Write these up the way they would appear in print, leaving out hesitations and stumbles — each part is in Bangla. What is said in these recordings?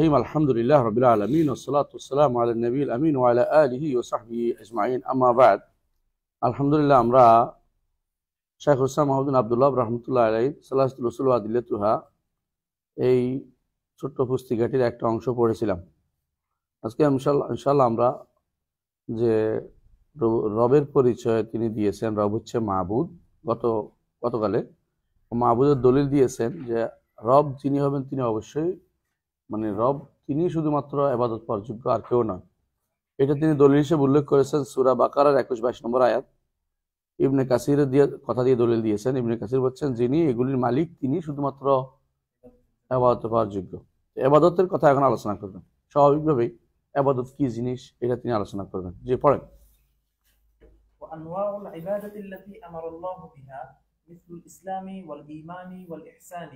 الرحيم الحمد لله رب العالمين والصلاة والسلام على النبي الأمين وعلى آله وصحبه أجمعين أما بعد الحمد لله আমরা শাইখুল ইসলাম মাহমুদ আব্দুল্লাহ রাহমাতুল্লাহ আলাইহি সালাসাতুল উসুল ওয়া আদিল্লাতুহা এই ছোট্ট পুস্তিকাটির একটা অংশ পড়েছিলাম। আজকে ইনশাআল্লাহ আমরা যে রবের পরিচয় তিনি দিয়েছেন, রব হচ্ছে মাবুদ। গতকালে মাবুদের দলিল দিয়েছেন যে রব যিনি হবেন তিনি অবশ্যই রব তিনি শুধুমাত্র ইবাদত করার যোগ্য, আর কেউ নয়। এটা তিনি দলিল হিসেবে উল্লেখ করেছেন সূরা বাকারার 21-22 নম্বর আয়াত। ইবনে কাসির কথা দিয়ে দলিল দিয়েছেন। ইবনে কাসির বলছেন যিনি এগুলির মালিক তিনি শুধুমাত্র ইবাদত করার যোগ্য। ইবাদতের কথা এখন আলোচনা করবেন। স্বাভাবিকভাবেই ইবাদত কি জিনিস এটা তিনি আলোচনা করবেন। যে পড়েন وأنواع العبادة التي أمر الله بها مثل الإسلام والإيمان والإحسان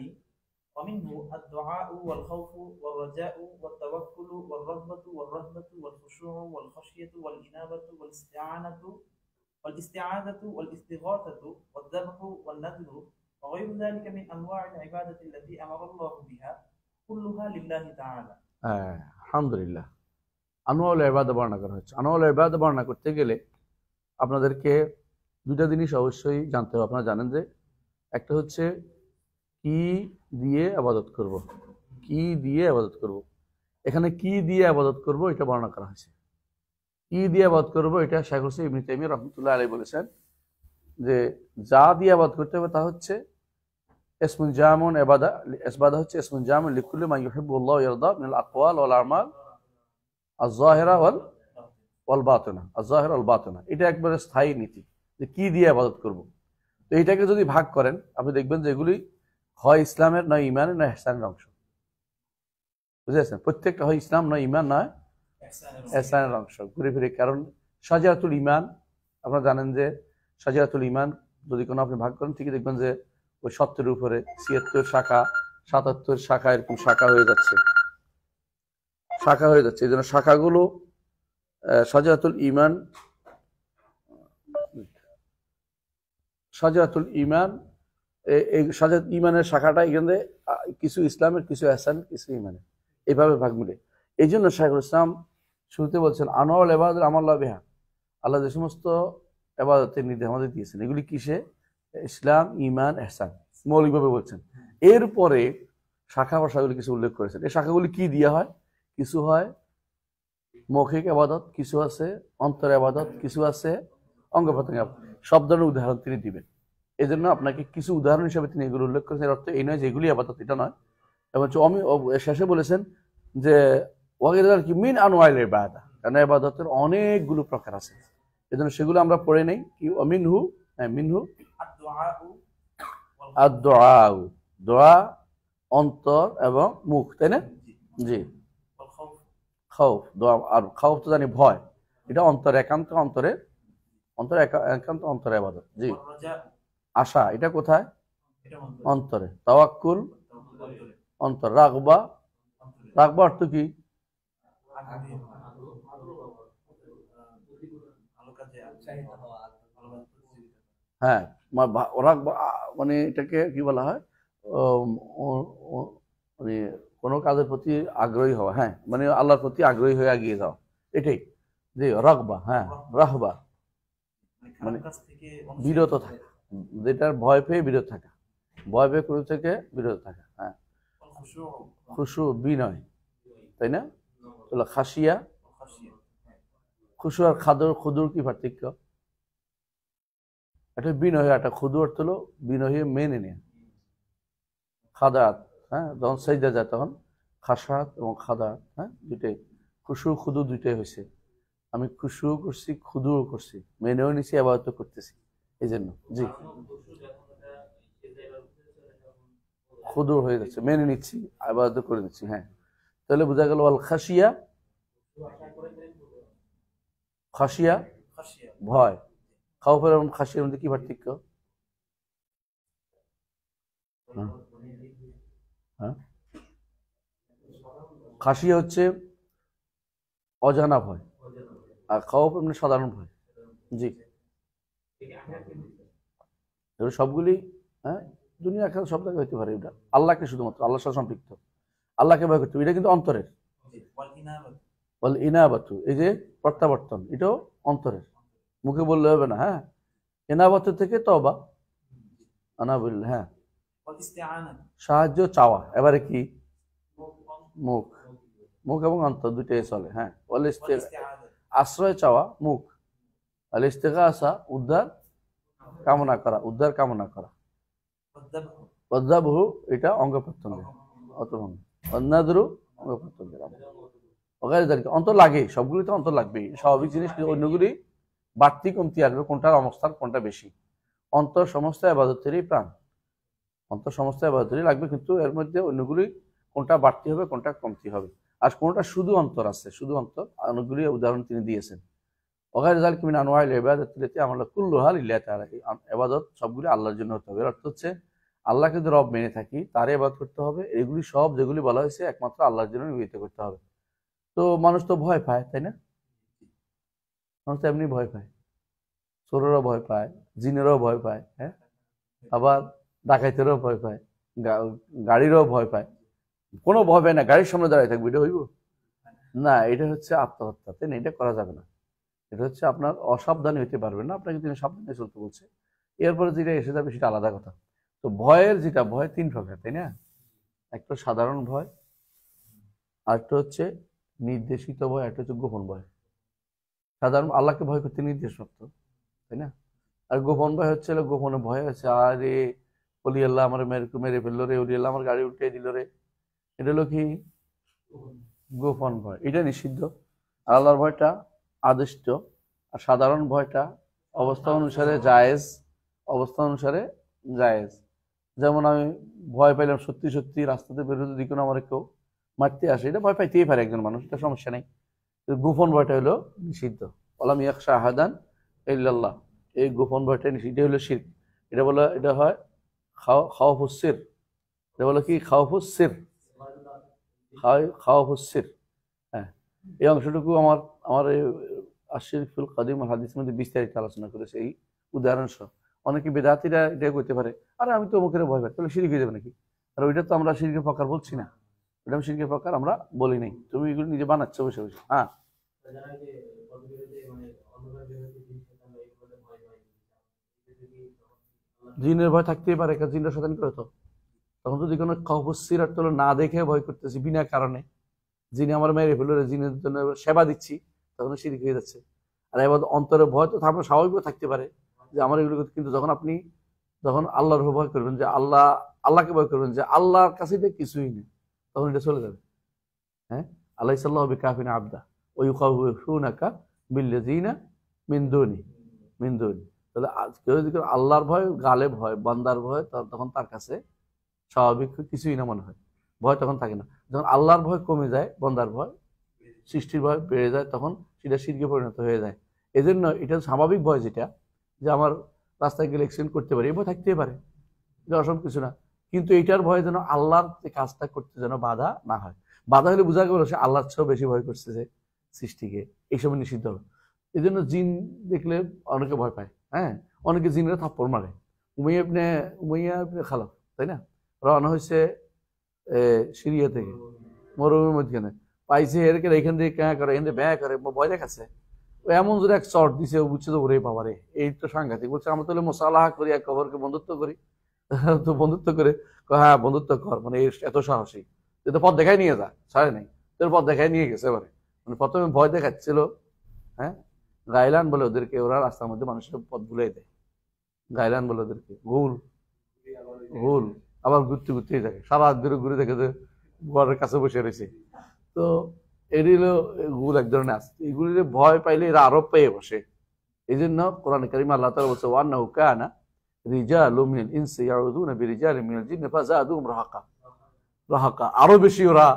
ومنه الدعاء والخوف والرجاء والتوكل والرغبة والرهبة والخشوع والخشية والإنابة والاستعانة والاستغاثة والذبح والنذر وغير ذلك من أنواع العبادة التي أمر الله بها كلها لله تعالى. الحمد لله. আনওয়াউল ইবাদত বর্ণনা করা হচ্ছে। আনওয়াউল ইবাদত বর্ণনা করতে গেলে আপনাদেরকে দুটা জিনিস অবশ্যই জানতে হবে। আপনারা জানেন যে একটা হচ্ছে কি দিয়ে ইবাদত করব, কি দিয়ে ইবাদত করব। এখানে কি দিয়ে ইবাদত করব এটা বর্ণনা করা হয়েছে। কি দিয়ে ইবাদত করব এটা শাইখুল ইসলাম ইবনে তাইমিয়া রাহমাতুল্লাহ আলাইহি বলেছেন যে যা দিয়ে ইবাদত করতে হবে তা হচ্ছে ইসমুন জামুন ইবাদা। ইবাদা হচ্ছে ইসমুন জামুন লিকুল্লি মা ইউহিব্বুল্লাহু ওয়া ইয়ারদা মিনাল আকওয়াল ওয়াল আমাল আয-যাহিরা ওয়াল বাতিনা। আয-যাহিরা ওয়াল বাতিনা এটা একবারে স্থায়ী নীতি যে কি দিয়ে ইবাদত করব। তো এটাকে যদি ভাগ করেন আপনি দেখবেন যে এগুলি হয় ইসলামের, নয় ইমানের, নয় ইহসানের অংশ। বুঝেছেন? প্রত্যেকটা হয় ইসলাম, নয় ইমান, নয় ইহসানের অংশ ঘুরে ফিরে। কারণ শাজারাতুল ইমান আপনারা জানেন যে শাজারাতুল ইমান যদি কোনো আপনি ভাগ করেন ঠিকই দেখবেন যে ওই 70-এর উপরে 76 শাখা, 77 শাখা, এরকম শাখা হয়ে যাচ্ছে। এই জন্য শাখাগুলো শাজারাতুল ইমান এই শাজারাতুল ইমানের শাখাটা এখানে কিছু ইসলামের, কিছু ইহসান, কিছু ইমানের, এইভাবে ভাগ মিলে। এই জন্য শাইখুল ইসলাম শুরুতে বলছেন আনওয়াউল ইবাদত আমাল্লাহু বিহা, আল্লাহ যে সমস্ত ইবাদতের নির্দেশ আমাদের দিয়েছেন এগুলি কিসে? ইসলাম, ইমান, ইহসান, মৌলিকভাবে বলছেন। এরপরে শাখা প্রশাখাগুলি কিছু উল্লেখ করেছেন। এই শাখাগুলি কি দিয়ে হয়? কিছু হয় মৌখিক ইবাদত, কিছু আছে অন্তর ইবাদত, কিছু আছে অঙ্গ প্রত্যঙ্গ। সব ধরনের উদাহরণ তিনি দিবেন। এই জন্য আপনাকে কিছু উদাহরণ হিসেবে তিনি এগুলো উল্লেখ করেছেন। এর অর্থ এই নয় যে এগুলি ইবাদত, এটা নয়। এবং শেষে বলেছেন যে ওয়াগিরাল কি মিন আনওয়াইল ইবাদা, কারণ ইবাদতের অনেকগুলো প্রকার আছে। এই জন্য সেগুলো আমরা পড়ে নেই। কি মিনহু আদ-দুআ, দোয়া অন্তর এবং মুখ, তাই না? জি। খাউফ, দোয়া আর খাউফ তো জানি ভয়, এটা অন্তরে একান্ত, অন্তরে একান্ত অন্তরে ইবাদত। জি। আশা এটা কোথায়? অন্তরে। তাওয়াক্কুল অন্তর। রাগবা অর্থ কি? হ্যাঁ, মানে এটাকে কি বলা হয়? মানে কোনো কাজের প্রতি আগ্রহী হওয়া। হ্যাঁ, মানে আল্লাহর প্রতি আগ্রহী হয়ে এগিয়ে যাওয়া, এটাই যে রাগবা। হ্যাঁ, রাহবা মানে বিরত থাকা, যেটার ভয় পেয়ে বিরত থাকা, ভয় পেয়ে কোনো থেকে বিরত থাকা। হ্যাঁ, খুশু বিনয়, তাই না? খাসিয়া, খুশু আর খুদুর কি পার্থক্য? এটা বিনয়, একটা খুদু অর্থ হলো বিনয় মেনে নেয়া। খাদাত, হ্যাঁ, যখন সাজদা যায় তখন খাসাত এবং খাদাত, হ্যাঁ, দুইটাই খুশু খুদু দুইটাই হয়েছে। আমি খুশু করছি, খুদুও করছি, মেনেও নিছি, ইবাদত করতেছি। এই জন্য জি খুদু হয়ে যাচ্ছে, মেনে নিচ্ছি, ইবাদত করে নিচ্ছি। হ্যাঁ, তাহলে বোঝা গেল আল খাসিয়া, খাসিয়া ভয়। খাউফের এবং খাসিয়ার মধ্যে কি পার্থক্য? হ্যাঁ, খাসিয়া হচ্ছে অজানা ভয়, আর খাউফ এমনি সাধারণ ভয়। জি, সবগুলি হ্যাঁ দুনিয়া খেলা সব জায়গায় হইতে পারে। এটা আল্লাহকে শুধুমাত্র আল্লাহর সাথে সম্পৃক্ত। আল্লাহকে ভয় করতে হবে, এটা কিন্তু অন্তরের। والإنابة বল ইনাবাতু, এই যে প্রত্যাবর্তন, এটাও অন্তরের, মুখে বললে হবে না। হ্যাঁ, ইনাবাতু থেকে তওবা, আনাবিল, হ্যাঁ, والاستعانة সাহায্য চাওয়া, এবারে কি মুখ, মুখ এবং অন্তর দুটোই চলে। হ্যাঁ, والاستعاذة আশ্রয় চাওয়া মুখ, আল ইস্তিগাসা উদ্ধার কামনা করা, উদ্ধার কামনা করা। والذبح পদ্মাবহু এটা অঙ্গ প্রত্যঙ্গ, অতভঙ্গ, অন্যাদ্রু অঙ্গ প্রত্যঙ্গের ওখানে দাঁড়িয়ে অন্তর লাগে, সবগুলিতে অন্তর লাগবে, স্বাভাবিক জিনিস। অন্যগুলি বাড়তি কমতি আসবে, কোনটার অবস্থান কোনটা বেশি। অন্তর সমস্ত আবাদতেরই প্রাণ, অন্তর সমস্ত আবাদতেরই লাগবে, কিন্তু এর মধ্যে অন্যগুলি কোনটা বাড়তি হবে কোনটা কমতি হবে। আর কোনটা শুধু অন্তর আছে, শুধু অন্তর, অনেকগুলি উদাহরণ তিনি দিয়েছেন। ওখানে জাল কিমিন আনোয়াইল ইবাদাতিল্লাতি আমরা কুল্লুহা লিল্লাহি তাআলা, ইবাদত সবগুলি আল্লাহর জন্য হতে হবে। এর অর্থ হচ্ছে আল্লাহকে যদি রব মেনে থাকি তার ইবাদত করতে হবে। এগুলি সব যেগুলি বলা হয়েছে একমাত্র আল্লাহর জন্য নিবেদিত করতে হবে। তো মানুষ তো ভয় পায়, তাই না? মানুষ তো এমনি ভয় পায়, চোরেরও ভয় পায়, জিনেরও ভয় পায়, হ্যাঁ, আবার ডাকাইতেরও ভয় পায়, গাড়িরও ভয় পায়। কোনো ভয় পায় না, গাড়ির সামনে দাঁড়িয়ে থাকবে, এটা হইব না। এটা হচ্ছে আত্মহত্যা, তাই না? এটা করা যাবে না। এটা হচ্ছে আপনার অসাবধানী হইতে পারবেন না, আপনাকে তিনি সাবধানে চলতে বলছে। এরপরে যেটা এসে যাবে সেটা আলাদা কথা। তো ভয়ের যেটা, ভয় তিন প্রকার, তাই না? একটা সাধারণ ভয়, আরেকটা হচ্ছে নির্দেশিত ভয়, একটা হচ্ছে গোপন ভয়। সাধারণ আল্লাহকে ভয় করতে নির্দেশপ্রাপ্ত, তাই না? আর গোপন ভয় হচ্ছে, গোপনে ভয় আছে, আরে অলি আল্লাহ আমার মেরে ফেললো রে, অলি আল্লাহ আমার গাড়ি উঠিয়ে দিল রে, এটা হলো কি গোপন ভয়, এটা নিষিদ্ধ। আর আল্লাহর ভয়টা আদিষ্ট, আর সাধারণ ভয়টা অবস্থা অনুসারে জায়েজ, অবস্থা অনুসারে জায়েজ। যেমন আমি ভয় পাইলাম সত্যি সত্যি রাস্তাতে বেরোতে দিকে আমার কেউ মারতে আসে, এটা ভয় পাইতেই পারে একজন মানুষ, এটা সমস্যা নেই। গোপন ভয়টা হলো নিষিদ্ধ। ওয়ালাম ইয়াখশা আহাদান ইল্লাল্লাহ, এই গোপন ভয়টা নিষিদ্ধ, হলো শিরক। এটা বলে, এটা হয় খাওয়াফুস সির, এটা বলে কি খাওয়াফুস সির, খাওয়াফুস সির। হ্যাঁ, এই অংশটুকু আমার আমার এই আশিরক ফিল কাদিম আল হাদিসের মধ্যে বিস্তারিত আলোচনা করেছে এই উদাহরণ সহ। অনেকে বেদাতিরা এটা করতে পারে, আরে আমি তো মুখের ভয় পাই, তাহলে শিরক হয়ে যাবে নাকি? আর ওইটা তো আমরা শিরকের প্রকার বলছি না, ওটা আমি শিরকের প্রকার আমরা বলি নাই, তুমি এগুলো নিজে বানাচ্ছ বসে বসে। হ্যাঁ, জিনের ভয় থাকতেই পারে, জিনরা শয়তান করে তো। তখন যদি কোনো খবর তোলো না দেখে ভয় করতেছি বিনা কারণে, যিনি আমার মেরে ফেললো, জিনের জন্য সেবা দিচ্ছি, তখন শিরক হয়ে যাচ্ছে। আর এবার অন্তরে ভয় তো আপনার স্বাভাবিকও থাকতে পারে যে আমার এগুলো, কিন্তু যখন আপনি যখন আল্লাহর ভয় করবেন, যে আল্লাহকে ভয় করবেন, যে আল্লাহর কাছে এটা কিছুই নেই, তখন এটা চলে যাবে। হ্যাঁ, আল্লাহ সাল্লাহ বিকাফিনা আবদা ওই খাউফুনাকা বিল্লাযিনা মিন দুনি। তাহলে কেউ যদি আল্লাহর ভয় গালে ভয়, বান্দার ভয়, তখন তার কাছে স্বাভাবিক কিছুই না মনে হয়, ভয় তখন থাকে না। যখন আল্লাহর ভয় কমে যায়, বান্দার ভয়, সৃষ্টির ভয় বেড়ে যায়, তখন সেটা শিরকে পরিণত হয়ে যায়। এই জন্য এটা স্বাভাবিক ভয়, যেটা যে আমার রাস্তায় গেলে অ্যাক্সিডেন্ট করতে পারে, এই ভয় থাকতেই পারে, এটা অসম কিছু না। কিন্তু এইটার ভয় যেন আল্লাহর যে কাজটা করতে যেন বাধা না হয়। বাধা হলে বোঝা গেল সে আল্লাহর চেয়েও বেশি ভয় করছে যে সৃষ্টিকে, এই সময় নিষিদ্ধ হবে। এই জন্য জিন দেখলে অনেকে ভয় পায়। হ্যাঁ, অনেকে জিনরা থাপ্পড় মারে। উমাইয়া ইবনে খালাফ, তাই না, রওনা হয়েছে সিরিয়া থেকে, মরুভূমির মধ্যখানে পাইছে, এরকে এখান থেকে ক্যাঁ করে, এখান থেকে ব্যাঁ করে, ভয় দেখাচ্ছে। ও এমন জোরে এক চট দিছে, ও বুঝছে তো ওরে বাবারে, এই তো সাংঘাতিক। বলছে আমরা তাহলে মোসালাহা করি, এক খবরকে বন্ধুত্ব করি। তো বন্ধুত্ব করে, হ্যাঁ বন্ধুত্ব কর, মানে এত সাহসী, তো পথ দেখাই নিয়ে যা, ছাড়ে নাই, তোর পথ দেখাই নিয়ে গেছে। এবারে মানে প্রথমে ভয় দেখাচ্ছিল, হ্যাঁ, গাইলান বলে ওদেরকে, ওরা রাস্তার মধ্যে মানুষের পথ ভুলে দেয়, গাইলান বলে ওদেরকে, ঘুল ঘুল, আবার ঘুরতে ঘুরতেই থাকে, সারা রাত ধরে ঘুরে দেখে যে ঘরের কাছে বসে রয়েছে। তো এটি হলো ঘুল এক ধরনের আছে, এগুলির ভয় পাইলে এরা আরো পেয়ে বসে। এই জন্য কোরআন কারীমে আল্লাহ তাআলা বলছে ওয়ান্নাহু কানা রিজালুম মিনাল ইনসি ইয়াউযুনা বিরিজালিম মিনাল জিন্নি ফাযাদুহুম রাহাকা, আরো বেশি ওরা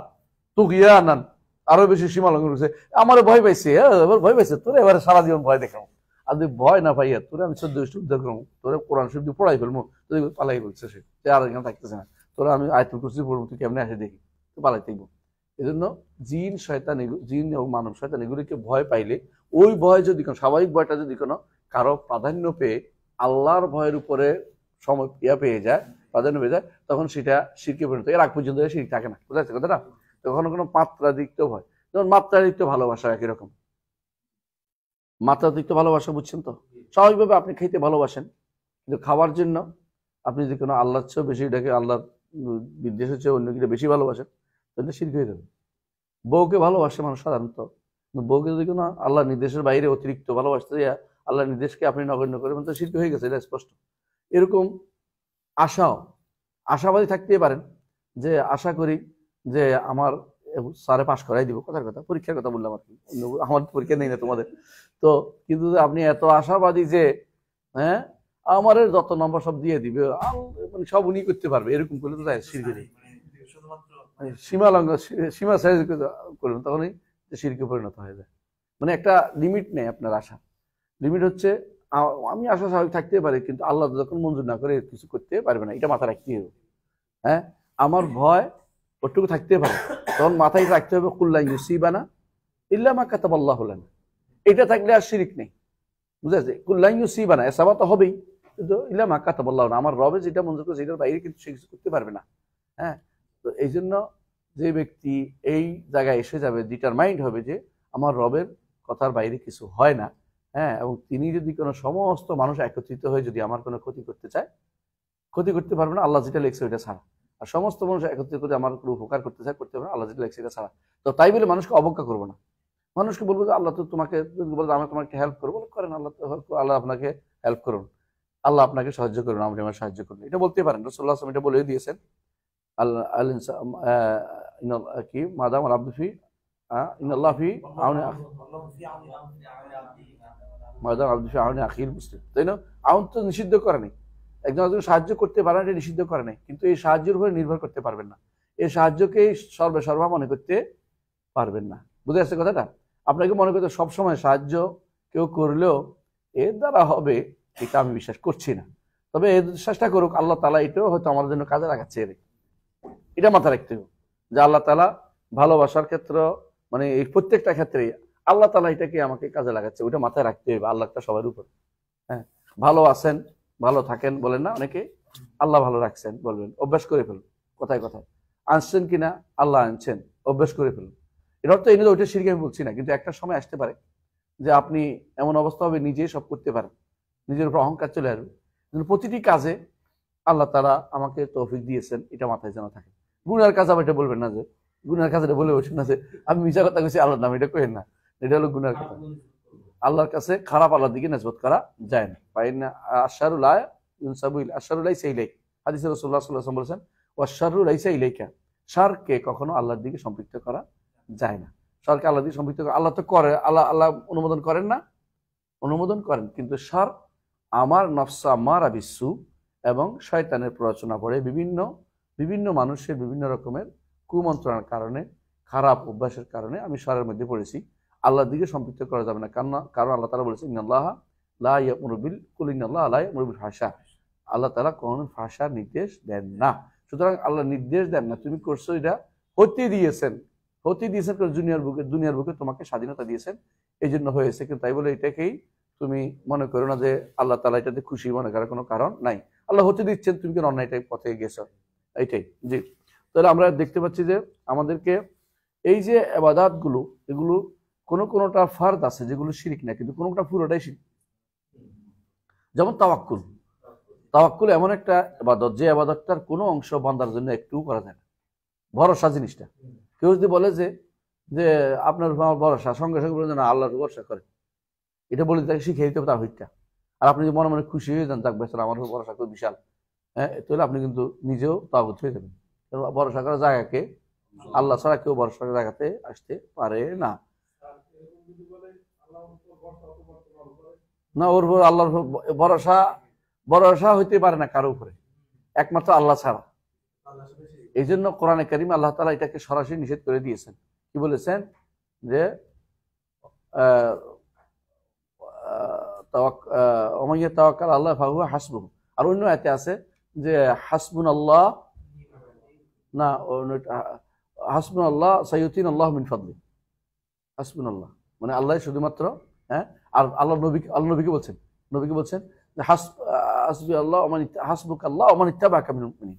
তুগিয়ানান, আরো বেশি সীমা লঙ্ঘন করছে। আমার ভয় পাইছে, এবার ভয় পাইছে, তোরা এবারে সারা জীবন ভয় দেখাও, আর যদি ভয় না পাইয়া তোরা আমি 14 উদ্ধার করবো, তোরা কোরআন শরীফ দিয়ে পড়াই ফেলবো, তুই পালাই বলছে সে আর এখানে থাকতেছে না, তোরা আমি আয়াতুল কুরসি পড়বো, তুই কেমনে আসে দেখি, তো পালাই দেখবো। এই জন্য জিন শয়তান, জিন এবং মানব শয়তান এগুলিকে ভয় পাইলে, ওই ভয় যদি কোনো স্বাভাবিক ভয়টা যদি কোনো কারো প্রাধান্য পেয়ে আল্লাহর ভয়ের উপরে সময় পেয়ে যায়, আজান হয়ে যায় তখন সেটা শিরকে পরিণত হয়। এর আগ পর্যন্ত শিরক থাকে না, বুঝা যাচ্ছে কথাটা? তখন কোনো মাত্রাতিরিক্ত হয়, যেমন মাত্রাতিরিক্ত ভালোবাসা একই রকম। মাত্রাতিরিক্ত ভালোবাসা বুঝছেন তো? স্বাভাবিকভাবে আপনি খেতে ভালোবাসেন, কিন্তু খাওয়ার জন্য আপনি যদি কোনো আল্লাহর চেয়েও বেশি এটাকে আল্লাহর বিদ্বেষের চেয়ে অন্য কিছু বেশি ভালোবাসেন, তাহলে শিরক হয়ে যাবে। বউকে ভালোবাসে মানুষ সাধারণত, বউকে যদি কোনো আল্লাহর নির্দেশের বাইরে অতিরিক্ত ভালোবাসতে যায়, আল্লাহর নির্দেশকে আপনি নগণ্য করবেন, তো শিরক হয়ে গেছে, এটা স্পষ্ট। এরকম আশাবাদী থাকতেই পারেন যে আশা করি যে আমার স্যারে পাশ করাই দিব, কথার কথা, পরীক্ষার কথা বললাম আর কি, আমার পরীক্ষা নেই না তোমাদের তো, কিন্তু আপনি এত আশাবাদী যে হ্যাঁ আমার যত নম্বর সব দিয়ে দিবে, মানে সব উনি করতে পারবে, এরকম করলে তো যায় শিরকে নেই, সীমা সাইজ করবেন, তখনই শিরকে পরিণত হয়ে যায়। মানে একটা লিমিট নেই আপনার আশা। লিমিট হচ্ছে আমি আশা স্বাভাবিক থাকতে পারি, কিন্তু আল্লাহ যখন মঞ্জুর না করে কিছু করতে পারবে না, এটা মাথায় রাখতে হবে। হ্যাঁ, আমার ভয় ওটুকু থাকতে পারে, তখন মাথায় রাখতে হবে কুল্লা ইউসিবানা ইল্লা মা কাতাবাল্লাহু লানা। এটা থাকলে আর শিরক নেই, বুঝা যাচ্ছে? কুল্লা ইউসিবানা এসাবা তো হবেই, কিন্তু ইল্লা মা কাতাবাল্লাহু লানা, আমার রবে যেটা মঞ্জুর করে সেটার বাইরে কিন্তু সে কিছু করতে পারবে না। হ্যাঁ, তো এই জন্য যে ব্যক্তি এই জায়গায় এসে যাবে, ডিটারমাইন্ড হবে যে আমার রবের কথার বাইরে কিছু হয় না, হ্যাঁ, এবং তিনি যদি কোনো সমস্ত মানুষ একত্রিত হয়ে যদি আমার কোনো ক্ষতি করতে চায়, ক্ষতি করতে পারবে না আল্লাহ যেটা লেখছে ওইটা ছাড়া, আর সমস্ত মানুষ একত্রিত করে আমার কোনো উপকার করতে চায়, করতে পারবে না আল্লাহ যেটা লেখছে এটা ছাড়া। তো তাই বলে মানুষকে অবজ্ঞা করবো না, মানুষকে বলবো যে আল্লাহ তো তোমাকে বলবো আমি তোমাকে হেল্প করবো, করেন আল্লাহ, আল্লাহ আপনাকে হেল্প করুন, আল্লাহ আপনাকে সাহায্য করুন, আপনি আমার সাহায্য করুন, এটা বলতে পারেন। রাসূলুল্লাহ সাল্লাল্লাহু আলাইহি ওয়াসাল্লাম এটা বলে দিয়েছেন, কি মাদাম আল আব্দু ফি ইন্নাল্লাহ ফি আউনি মাদাম আব্দু ফি আউনি আখিল মুসলিম, তাই না? আউন তো নিষিদ্ধ করে নাই, একজন একজন সাহায্য করতে পারেন, এটা নিষিদ্ধ করে নাই, কিন্তু এই সাহায্যের উপরে নির্ভর করতে পারবেন না, এই সাহায্যকেই সর্বা মনে করতে পারবেন না, বুঝে আসছে কথাটা? আপনাকে মনে করতে সবসময় সাহায্য কেউ করলেও এর দ্বারা হবে এটা আমি বিশ্বাস করছি না, তবে এর চেষ্টা করুক আল্লাহ তাআলা, এটাও হয়তো আমার জন্য কাজে লাগাচ্ছে, এটা মাথায় রাখতে হবে যে আল্লাহ তাআলা ভালোবাসার ক্ষেত্র, মানে এই প্রত্যেকটা ক্ষেত্রে আল্লাহ তাআলা এটাকে আমাকে কাজে লাগাচ্ছে, ওইটা মাথায় রাখতে হবে। আল্লাহটা সবার উপর, হ্যাঁ, ভালো আছেন ভালো থাকেন বলেন না অনেকে, আল্লাহ ভালো রাখছেন বলবেন, অভ্যাস করে ফেলুন, কথায় কথায় আনছেন কিনা আল্লাহ আনছেন, অভ্যাস করে ফেলুন। এর অর্থ এই নয় ওইটা শিরক আমি বলছি না, কিন্তু একটা সময় আসতে পারে যে আপনি এমন অবস্থা হবে নিজেই সব করতে পারেন, নিজের উপর অহংকার চলে আসবে, কিন্তু প্রতিটি কাজে আল্লাহ তাআলা আমাকে তৌফিক দিয়েছেন, এটা মাথায় যেন থাকে। গুনার কাজ আবার এটা বলবেন না যে, গুনার কাজ এটা বলে বসেন না যে আমি মিছা কথা কইছি আল্লাহর নাম, এটা কইেন না, এটা হলো গুনার কথা। আল্লাহর কাছে খারাপ আল্লাহর দিকে নিসবত করা যায় না। ফাইনা আশারু লা ইউনসাবু ইলা আশারু লাইসা ইলাইক, হাদিসে রাসূলুল্লাহ সাল্লাল্লাহু আলাইহি ওয়াসাল্লাম বলেছেন ওয়াশারু লাইসা ইলাইকা, শারকে কখনো আল্লাহর দিকে সম্পৃক্ত করা যায় না। শারকে আল্লাহর দিকে সম্পৃক্ত করা, আল্লাহ তো করে, আল্লাহ অনুমোদন করেন না? অনুমোদন করেন, কিন্তু শার আমার নফসা মারা বিসু এবং শয়তানের প্ররোচনা পড়ে বিভিন্ন মানুষের বিভিন্ন রকমের কুমন্ত্রণার কারণে, খারাপ অভ্যাসের কারণে আমি শারের মধ্যে পড়েছি, আল্লাহর দিকে সম্পৃক্ত করা যাবে না, কারণ আল্লাহ তাআলা বলেছেন ইন্নাল্লাহ লা ইয়ামুরু বিল কুল ইন্নাল্লাহ লা ইয়ামুরু বিল ফাহশা, আল্লাহ তাআলা কোন ফাহশার নির্দেশ দেন না। সুতরাং আল্লাহ নির্দেশ দেন না, তুমি করছো, এটা হতে দিয়েছেন দুনিয়ার বুকে তোমাকে স্বাধীনতা দিয়েছেন, এই জন্য হয়েছে, কিন্তু তাই বলে এটাকেই তুমি মনে করো না যে আল্লাহ তাআলা এটাতে খুশি মনে করার কোনো কারণ নাই, আল্লাহ হতে দিচ্ছেন, তুমি কেন অন্যায়টাই পথে গেছো, এইটাই। জি, তাহলে আমরা দেখতে পাচ্ছি যে আমাদেরকে এই যে ইবাদত গুলো, এগুলো কোনোটা ফারদ আছে যেগুলো শিরক না, কিন্তু কোনোটা পুরোটাই শিরক। যেমন তাওয়াক্কুল এমন একটা ইবাদত যে ইবাদতটার কোনো অংশ বান্দার জন্য একটুও করা যায় না। ভরসা জিনিসটা, কেউ যদি বলে যে আপনার ভরসা, সঙ্গে সঙ্গে বলে না আল্লাহর ভরসা করে, এটা বলে তাকে শিখিয়ে দিতে হবে তার হইটা। আর আপনি যদি মনে মনে খুশি হয়ে যান, থাকবে আমার ভরসা করে বিশাল, হ্যাঁ, তাহলে আপনি কিন্তু নিজেও তাগুত হয়ে যাবেন। ভরসা করার জায়গাকে আল্লাহ ছাড়া কেউ ভরসা করার জায়গাতে আসতে পারে না। না, ওর আল্লাহর ভরসা হইতে পারে না কারো উপরে, একমাত্র আল্লাহ ছাড়া। এই জন্য কোরআনে কারিমে আল্লাহ তাআলা এটাকে সরাসরি নিষেধ করে দিয়েছেন। কি বলেছেন? যে ওমাইয়া তাওয়াক্কাল আল্লাহ ফাহুয়া হাসবুহু। আর অন্য আয়াতে আছে যে হাসবুনাল্লাহ, না হাসবুনাল্লাহ সাইয়ুতিনাল্লাহু মিন ফাদলি, হাসবুনাল্লাহ মানে আল্লাহ শুধুমাত্র, হ্যাঁ। আর আল্লাহ নবীকে বলছেন যে হাসবি আল্লাহ হাসবুক আল্লাহ ওমান ইত্তাবাকা মিনাল মুমিনিন।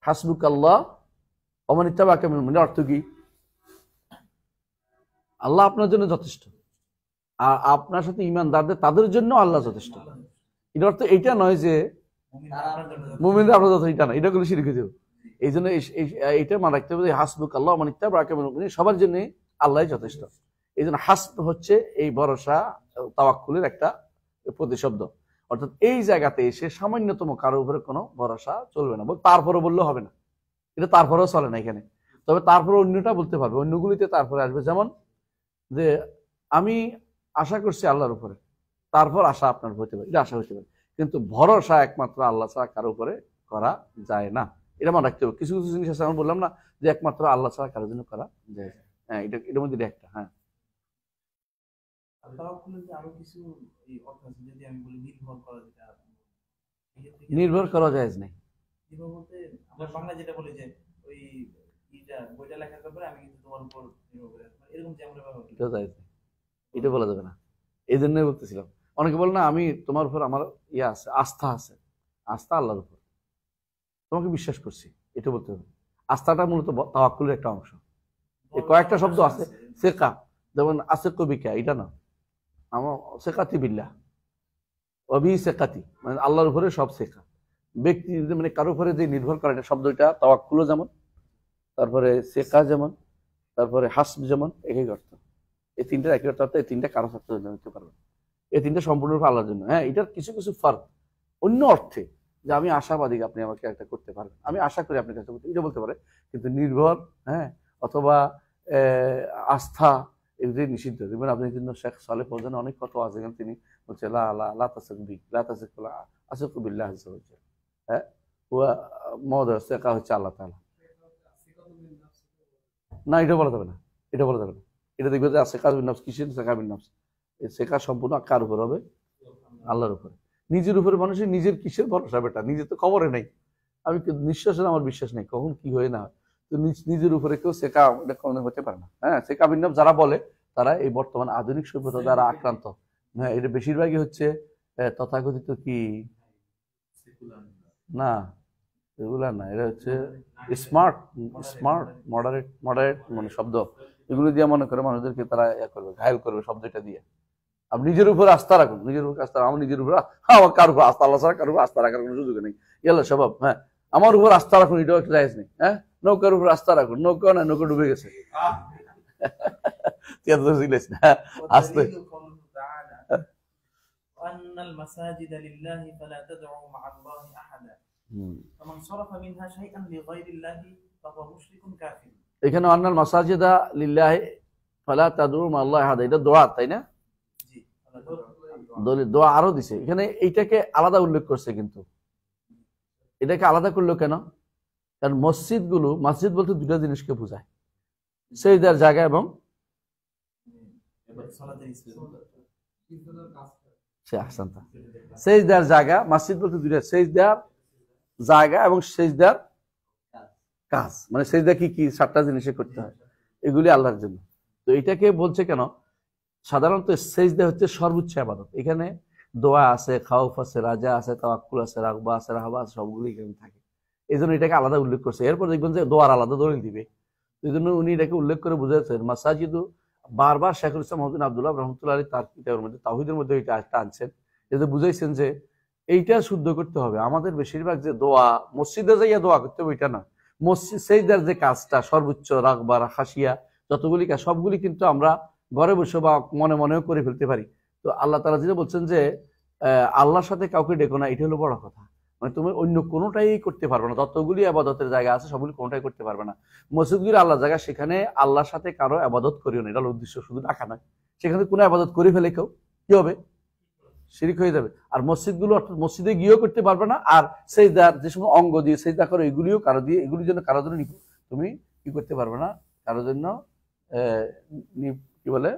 হাসবুক আল্লাহ ওমান ইত্তাবাকা মিনাল মুমিনিন অর্থ কি? আল্লাহ আপনার জন্য যথেষ্ট, আর আপনার সাথে ঈমানদারদের তাদের জন্য আল্লাহ যথেষ্ট। এর অর্থ এইটা নয় যে মুমিনরা আপনার যথেষ্ট, এটা না, এটা গুলো শিরক হয়ে যাবে। এই জন্য এইটা মনে রাখতে হবে যে হাসবুক আল্লাহ ওমান ইত্তাবাকা মিনাল মুমিনিন, সবার জন্য আল্লাহ যথেষ্ট। এই জন্য হাসব হচ্ছে এই ভরসা তাওয়াক্কুলের একটা প্রতিশব্দ। অর্থাৎ এই জায়গাতে এসে সামান্যতম কারো উপরে কোনো ভরসা চলবে না, তারপরে বললেও হবে না, এটা তারপরেও চলে না এখানে। তবে তারপরে অন্যটা বলতে পারবে, অন্যগুলিতে তারপরে আসবে। যেমন যে আমি আশা করছি আল্লাহর উপরে, তারপর আশা আপনার হতে পারে, এটা আশা হতে পারে, কিন্তু ভরসা একমাত্র আল্লাহ ছাড়া কারো উপরে করা যায় না, এটা মনে রাখতে হবে। কিছু কিছু জিনিস আছে, আমি বললাম না যে একমাত্র আল্লাহ ছাড়া কারোর জন্য করা যায়। হ্যাঁ, এটার মধ্যে একটা। হ্যাঁ, নির্ভর করা যায় নাই, বাংলা যেটা বলি যে ওই বইটা লেখার ব্যাপারে আমি কিন্তু তোমার উপর নির্ভর করে, এরকম যে আমরা ব্যবহার করি, এটা বলা যাবে না। এই জন্যই বলতেছিলাম, অনেকে বলে না আমি তোমার উপর আমার ইয়ে আছে, আস্থা আছে। আস্থা আল্লাহর উপর, তোমাকে বিশ্বাস করছি, এটা বলতে হবে। আস্থাটা মূলত তাওয়াক্কুলের একটা অংশ। এই কয়েকটা শব্দ আছে, সেকা, যেমন আছে কবিকা, এটা না, আমার সেকাতি বিল্লাহ অভি সেকাতি, মানে আল্লাহর উপরে সব শেখা। ব্যক্তি মানে কারোর উপরে যে নির্ভর করে, এটা শব্দটা তাওয়াক্কুলও যেমন, তারপরে সেকা যেমন, তারপরে হাসব যেমন, একই অর্থ। এই তিনটা একই অর্থ, এই তিনটা কারো সাথে নিতে পারবে, এই তিনটা সম্পূর্ণরূপে আল্লাহর জন্য। হ্যাঁ, এটার কিছু কিছু ফার্ক অন্য অর্থে, যে আমি আশাবাদী আপনি আমাকে একটা করতে পারবেন, আমি আশা করি আপনি কাছে করতে, এটা বলতে পারে। কিন্তু নির্ভর, হ্যাঁ, অথবা আস্থা, এগুলি নিষিদ্ধ। দেখবেন আপনি কিন্তু শেখ সালেহ ফৌজান অনেক কথা আছে, তিনি বলছে লা লা লা তাসাকবি লা তাসাকুলা আসিকু বিল্লাহ আযজা ওয়া জাল। হ্যাঁ, ওয়া মাওদা সেকা হচ্ছে আল্লাহ তাআলা। না, এটা বলা যাবে না, এটা বলা যাবে না। এটা দেখবে যে সেকা বিন নফস, কিসের সেকা বিন নফস? এই সেকা সম্পূর্ণ কার উপর হবে? আল্লাহর উপরে। নিজের উপরে মানুষের নিজের কিসের ভরসা? বেটা, নিজের তো খবরে নেই। আমি নিঃশ্বাসের আমার বিশ্বাস নেই, কখন কি হয়ে না হয়। তো নিজের উপরে কেউ সেকা হতে পারে না। হ্যাঁ, সেকা বিন নফস যারা বলে, তারা এই বর্তমান আধুনিক সভ্যতা দ্বারা আক্রান্ত। হ্যাঁ, এটা বেশিরভাগই হচ্ছে তথাকথিত কি না, এগুলা না, এটা হচ্ছে স্মার্ট স্মার্ট মডারেট মানে শব্দ, এগুলো দিয়ে মনে করে মানুষদেরকে তারা করবে, ঘায়ল করবে শব্দটা দিয়ে। আপনি নিজের উপর আস্থা রাখুন, নিজের উপর আস্থা, আমার নিজের উপর, আমার কার উপর আস্থা, আল্লাহ ছাড়া কার উপর আস্থা রাখার কোনো সুযোগ নেই, ইয়াল্লা স্বভাব। হ্যাঁ, আমার উপর আস্থা রাখুন, এটাও একটা জায়েজ নেই। হ্যাঁ, নৌকার উপর আস্থা রাখুন, নৌকা না, নৌকা ডুবে গেছে। আস্তে এখানে আন্নাল মাসাজিদা লিল্লাহি ফালা তাদউ মা আল্লাহি আহাদা, এটা দোয়া, তাই না? দোয়া আরো দিছে এখানে, এইটাকে আলাদা উল্লেখ করছে। কিন্তু এটাকে আলাদা করলো কেন? কারণ মসজিদ বলতে দুটা জিনিসকে বোঝায়, সেজদার জায়গা এবং সেজদার জায়গা। মসজিদ বলতে দুইটা, সেজদার জায়গা এবং সেজদার কাজ। মানে সেজদা কি কি 7টা জিনিসে করতে হয়, এগুলি আল্লাহর জন্য। তো এটাকে বলছে কেন? সাধারণত সেজদা হচ্ছে সর্বোচ্চ ইবাদত। এখানে দোয়া আছে, খাউফ আছে, রাজা আছে, তাওয়াক্কুল আছে, রাগবা আছে, রাহবা আছে, সবগুলো এখানে থাকে। এই জন্য এটাকে আলাদা উল্লেখ করছে। এরপর দেখবেন যে দোয়ার আলাদা দলিল দিবে, এই জন্য উনি এটাকে উল্লেখ করে বুঝাচ্ছেন। মাসাজিদু বারবার শেখুল ইসলাম মহদিন আব্দুল্লাহ রহমতুল্লাহ আলী তার কিতাবের মধ্যে তাওহীদের মধ্যে এটা আনছেন, এতে বুঝাইছেন যে এইটা শুদ্ধ করতে হবে। আমাদের বেশিরভাগ যে দোয়া, মসজিদে যাইয়া দোয়া করতে হবে, এটা না। মসজিদ সেজদার যে কাজটা সর্বোচ্চ, রাগবা, হাসিয়া, যতগুলি কাজ সবগুলি কিন্তু আমরা ঘরে বসে বা মনে মনেও করে ফেলতে পারি। তো আল্লাহ তাআলা যেটা বলছেন যে আল্লাহর সাথে কাউকে ডেকো না, এটা হলো বড় কথা। মানে তুমি অন্য কোনোটাই করতে পারবে না, যতগুলি আবাদতের জায়গা আছে সবগুলি কোনোটাই করতে পারবে না। মসজিদগুলি আল্লাহর জায়গা, সেখানে আল্লাহর সাথে কারো আবাদত করিও না, এটা হলো উদ্দেশ্য, শুধু ডাকা নয়। সেখানে কোনো আবাদত করে ফেলে কেউ, কি হবে? শিরিক হয়ে যাবে। আর মসজিদগুলো অর্থাৎ মসজিদে গিয়েও করতে পারবে না। আর সেজদার যে সময় অঙ্গ দিয়ে সেজদা করো, এগুলিও কারো দিয়ে, এগুলির জন্য কারোর জন্য তুমি কি করতে পারবে না, কারোর জন্য কি বলে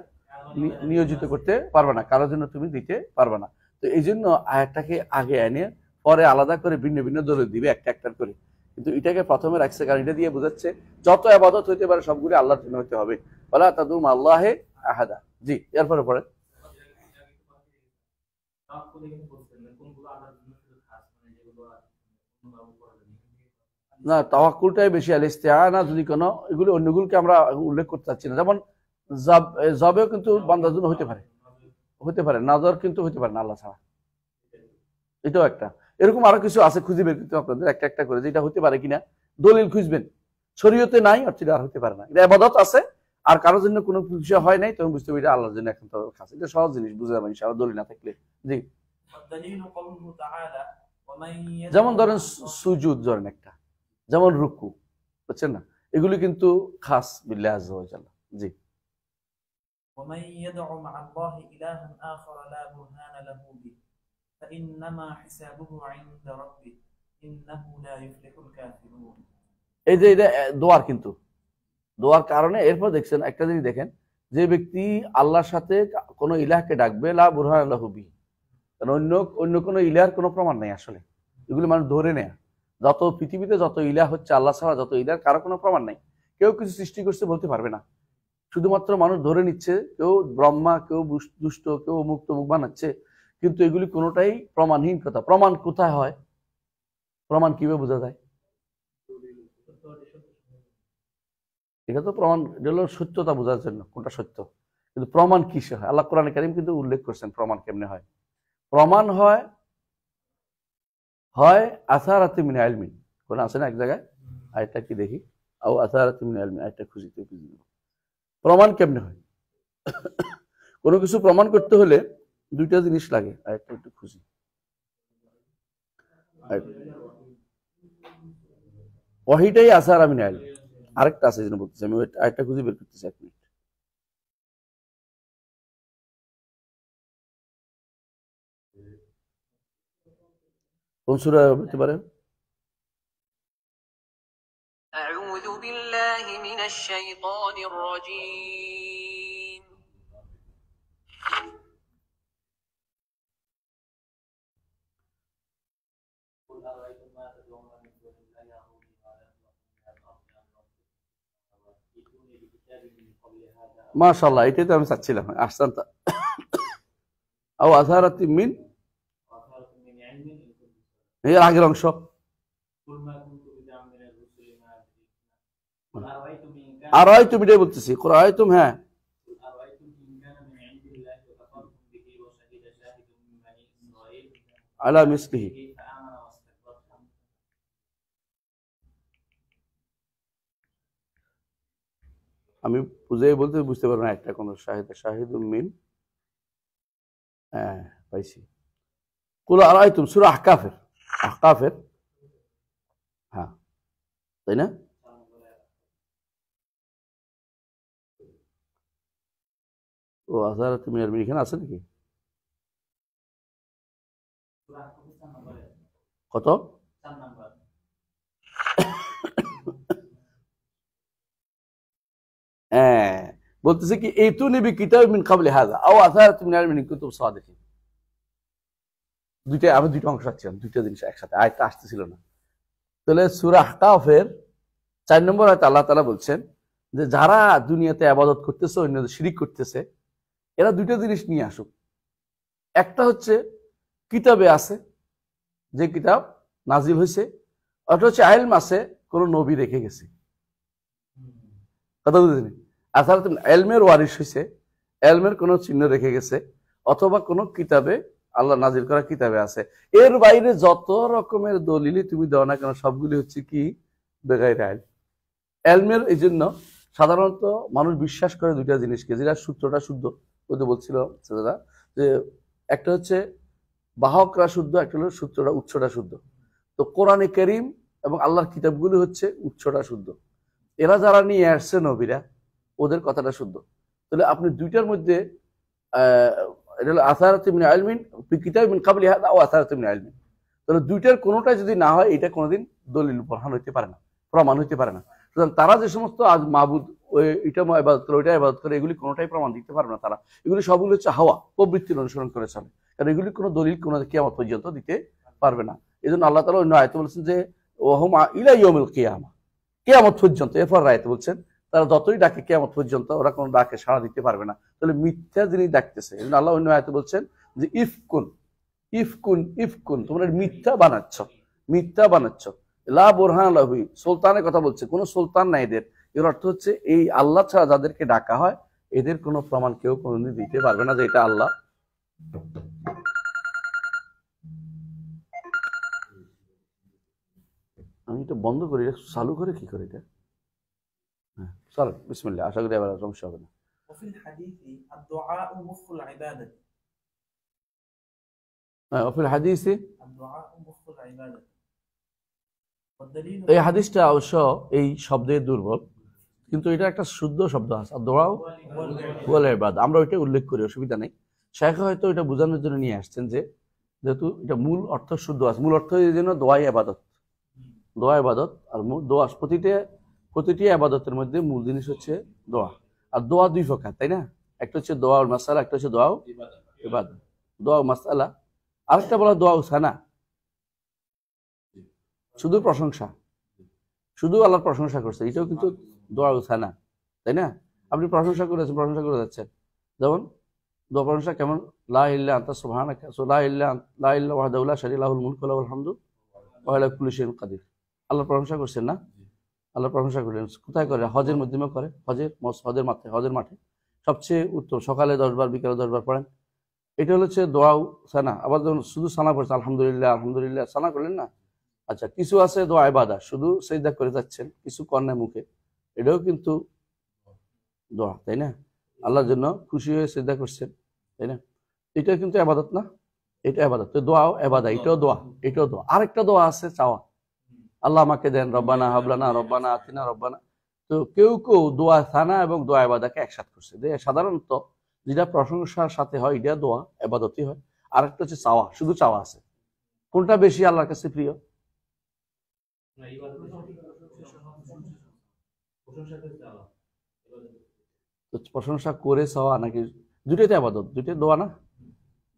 নিয়োজিত করতে পারবে না, কারোর জন্য তুমি দিতে পারবে না। তো এই জন্য আয়াতটাকে আগে এনে পরে আলাদা করে ভিন্ন ভিন্ন দলিল দিবে একটা একটা করে। কিন্তু এটাকে প্রথমে রাখছে কারণ এটা দিয়ে বোঝাচ্ছে যত ইবাদত হইতে পারে সবগুলি আল্লাহর জন্য হতে হবে। ওয়ালা তাদউ মা আল্লাহি আহাদা। জি, এরপরে পড়ে না, তাওয়াক্কুলটাই বেশি। আল ইস্তিআনা যদি কোনো এগুলি অন্যগুলোকে আমরা উল্লেখ করতে চাচ্ছি না, যেমন জবেও কিন্তু বান্দার জন্য হতে পারে, নাজর কিন্তু হতে পারে না আল্লাহ ছাড়া, এটাও একটা। এরকম আরো কিছু আছে, খুঁজে বের করতে আপনাদের একটা একটা করে, যেটা হতে পারে কিনা দলিল খুঁজবেন। শরীয়তে নাই অর্থাৎ আর হতে পারে না, এটা ইবাদত আছে আর কারোর জন্য কোনো বিষয় হয় নাই, তখন বুঝতে হবে এটা আল্লাহর জন্য এখন তো খাস। এটা সহজ জিনিস, বুঝে যাবেন ইনশাআল্লাহ দলিল না থাকলে। জি, যেমন ধরেন সুজুদ, ধরেন একটা, যেমন রুকু, বুঝছেন না, এগুলি কিন্তু খাস বিল্লাহ আযজা ওয়া জাল্লা। জি, ومن يدع مع الله إلها آخر لا برهان له به فإنما حسابه عند ربه إنه لا يفلح الكافرون। এই যে এটা দোয়ার, কিন্তু দোয়ার কারণে এরপর দেখছেন একটা জিনিস দেখেন, যে ব্যক্তি আল্লাহর সাথে কোনো ইলাহকে ডাকবে লা বুরহান লাহু বিহি, কারণ অন্য কোনো ইলাহর কোনো প্রমাণ নেই আসলে, এগুলি মানুষ ধরে নেয়। যত পৃথিবীতে যত ইলাহ হচ্ছে আল্লাহ ছাড়া, যত ইলাহর কারো কোনো প্রমাণ নাই, কেউ কিছু সৃষ্টি করছে বলতে পারবে না, শুধুমাত্র মানুষ ধরে নিচ্ছে, কেউ ব্রহ্মা, কেউ দুষ্ট, কেউ মুক্ত মুখ বানাচ্ছে, কিন্তু এগুলি কোনোটাই প্রমাণহীন কথা। প্রমাণ কোথায় হয়? প্রমাণ কিভাবে বোঝা যায়? এটা তো প্রমাণ, এটা হলো সত্যতা বোঝার জন্য কোনটা সত্য, কিন্তু প্রমাণ কিসে হয়? আল্লাহ কোরআনে কারীম কিন্তু উল্লেখ করছেন প্রমাণ কেমনে হয়। প্রমাণ হয় আসারাতি মিন ইলমিন, কোন আছে না এক জায়গায়, আয়াতটা কি দেখি, আও আসারাতি মিন ইলমিন, আয়াতটা খুঁজি তো খুঁজি। প্রমাণ কেমনে হয়? কোনো কিছু প্রমাণ করতে হলে দুইটা জিনিস লাগে, আয়াতটা একটু খুঁজি। ওয়াহিটাই আসারা মিন ইলমিন, আরেকটা আছে যেন বলতেছি আমি, আরেকটা খুঁজে বের করতেছি, এক মিনিট। কোন সূরা বলতে পারেন? أعوذ بالله من الشيطان الرجيم মাশাআল্লাহ, এটাই তো আমি চাচ্ছিলাম। আহসানতা। আও আসারাতি মিন, এর আগের অংশ, আর হয় তুমি এটাই বলতেছি, কোরআন তুমি, হ্যাঁ, আলা মিসলিহি। আমি বুঝাই বলতে বুঝতে পারবো না একটা কোন শাহিদুম মিন, হ্যাঁ পাইছি। কুল আরাইতুম, সূরা আহকাফের, হ্যাঁ তাই না? ও আসারাতি মিনাল মিন এখানে আছে নাকি? কত? হ্যাঁ, বলতেছে কি এইতু নিবি কিতাব মিন ক্বাবলি হাযা আও আসারাতি মিনাল মিন কুতুব সাদিকিন। দুইটা, আমি দুইটা অংশ আছিলাম, দুইটা জিনিস একসাথে, আয়াতটা আসতেছিল না। তাহলে সূরা আহকাফের 4 নম্বর আয়াতে আল্লাহ তাআলা বলছেন যে যারা দুনিয়াতে ইবাদত করতেছে, অন্যদের শিরিক করতেছে, এরা দুইটা জিনিস নিয়ে আসুক। একটা হচ্ছে কিতাবে আছে, যে কিতাব নাজিল হয়েছে, ওটা হচ্ছে ইলম আছে, কোন নবী রেখে গেছে, কথা বুঝলেন? আসলে ইলমের ওয়ারিস হয়েছে, ইলমের কোন চিহ্ন রেখে গেছে, অথবা কোন কিতাবে, আল্লাহ নাজিল করা কিতাবে আছে। এর বাইরে যত রকমের দলিল তুমি দাও না কেন, সবগুলি হচ্ছে কি বেগাইরে ইলম। ইলমের এই জন্য সাধারণত মানুষ বিশ্বাস করে দুইটা জিনিসকে, যেটা সূত্রটা শুদ্ধ, ওই তো বলছিল যে একটা হচ্ছে বাহকরা শুদ্ধ, একটা হলো সূত্রটা, উৎসটা শুদ্ধ। তো কোরআনে কারীম এবং আল্লাহর কিতাবগুলি হচ্ছে উৎসটা শুদ্ধ, এরা যারা নিয়ে আসছে নবীরা, ওদের কথাটা শুদ্ধ। তাহলে আপনি দুইটার মধ্যে এটা হলো আসারাতি মিন ইলমিন ফি কিতাবিন মিন ক্বাবলি হাযা ওয়া আসারাতি মিন ইলমিন, তাহলে দুইটার কোনোটা যদি না হয়, এটা কোনোদিন দলিল প্রমাণ হইতে পারে না, প্রমাণ হইতে পারে না। সুতরাং তারা যে সমস্ত আজ মাবুদ, এটা ইবাদত করে, ওইটা ইবাদত করে, এগুলি কোনোটাই প্রমাণ দিতে পারবে না তারা। এগুলি সবগুলো হচ্ছে হাওয়া, প্রবৃত্তির অনুসরণ করে চলে, কারণ এগুলি কোনো দলিল কোনো কিয়ামত পর্যন্ত দিতে পারবে না। এই জন্য আল্লাহ তাআলা অন্য আয়াতে বলেছেন যে ওয়াহুম ইলা ইয়াউমিল কিয়ামা, কিয়ামত পর্যন্ত। এরপর আয়াতে বলছেন তারা যতই ডাকে কিয়ামত পর্যন্ত, ওরা কোনো ডাকে সাড়া দিতে পারবে না। তাহলে মিথ্যা যিনি ডাকতেছে, এই জন্য আল্লাহ অন্য আয়াতে বলছেন যে ইফকুন, ইফকুন ইফকুন, তোমরা মিথ্যা বানাচ্ছ। লা বুরহান লাহু, সুলতানের কথা বলছে, কোনো সুলতান নাই এদের। এর অর্থ হচ্ছে এই আল্লাহ ছাড়া যাদেরকে ডাকা হয় এদের কোনো প্রমাণ কেউ কোনোদিন দিতে পারবে না যে এটা আল্লাহ। আমি এটা বন্ধ করি, চালু করে কি করে এটা? হ্যাঁ চল বিসমিল্লাহ, আশা করি এবার সমস্যা হবে না। وفي الحديث الدعاء مخ العبادة. হ্যাঁ ওফিল হাদিসে, الدعاء مخ العبادة. والدليل এই হাদিসটা অবশ্য এই শব্দের দুর্বল, কিন্তু এটা একটা শুদ্ধ শব্দ আছে, দোয়া ওয়াল ইবাদা। আমরা ওইটা উল্লেখ করি, অসুবিধা নেই। শাইখ হয়তো এটা বোঝানোর জন্য নিয়ে আসছেন যে যেহেতু এটা মূল অর্থ শুদ্ধ আছে, মূল অর্থ এই জন্য দোয়া ইবাদত, দোয়া ইবাদত। আর দোয়া প্রতিটি ইবাদতের মধ্যে মূল জিনিস হচ্ছে দোয়া। আর দোয়া দুই প্রকার, তাই না? একটা হচ্ছে দোয়া মাসালা, একটা হচ্ছে দোয়া ইবাদত। দোয়া মাসালা, আরেকটা বলা দোয়া সানা, শুধু প্রশংসা, শুধু আল্লাহর প্রশংসা করছে, এটাও কিন্তু দোয়া সানা, তাই না? আপনি প্রশংসা করে যাচ্ছেন, যেমন দোয়া প্রশংসা কেমন? লা ইলাহা আনতা সুবহানাকা, লা ইলাহা ওয়াহদাহু লা শারীকা লাহুল মুলকু ওয়া লাহুল হামদু ওয়া হুয়া আলা কুল্লি শাইইন কাদির। আল্লাহর প্রশংসা করছেন না? আল্লাহর প্রশংসা করলেন কোথায় করে? হজের মাধ্যমে করে, হজের মাঠে সবচেয়ে উত্তম। সকালে 10 বার, বিকালে 10 বার পড়েন। এটা হচ্ছে দোয়া সানা। আবার যখন শুধু সানা পড়ছেন, আলহামদুলিল্লাহ সানা করলেন না? আচ্ছা, কিছু আছে দোয়া ইবাদত, শুধু সিজদা করে যাচ্ছেন, কিছু কর্ণে মুখে, এটাও কিন্তু দোয়া, তাই না? আল্লাহর জন্য খুশি হয়ে সিজদা করছেন, তাই না? এটা কিন্তু ইবাদত না? এটা ইবাদত। তো দোয়াও ইবাদত, এটাও দোয়া। আরেকটা দোয়া আছে চাওয়া, আল্লাহ আমাকে দেন, রব্বানা হাবলানা, রব্বানা আতিনা, রব্বানা। তো কেউ দোয়া সানা এবং দোয়া ইবাদাকে একসাথে করছে। সাধারণত যেটা প্রশংসার সাথে হয় এটা দোয়া ইবাদতই হয়। আরেকটা হচ্ছে চাওয়া, শুধু চাওয়া আছে। কোনটা বেশি আল্লাহর কাছে প্রিয়? প্রশংসা করে চাওয়া নাকি? দুটোই তো ইবাদত, দুটোই দোয়া না?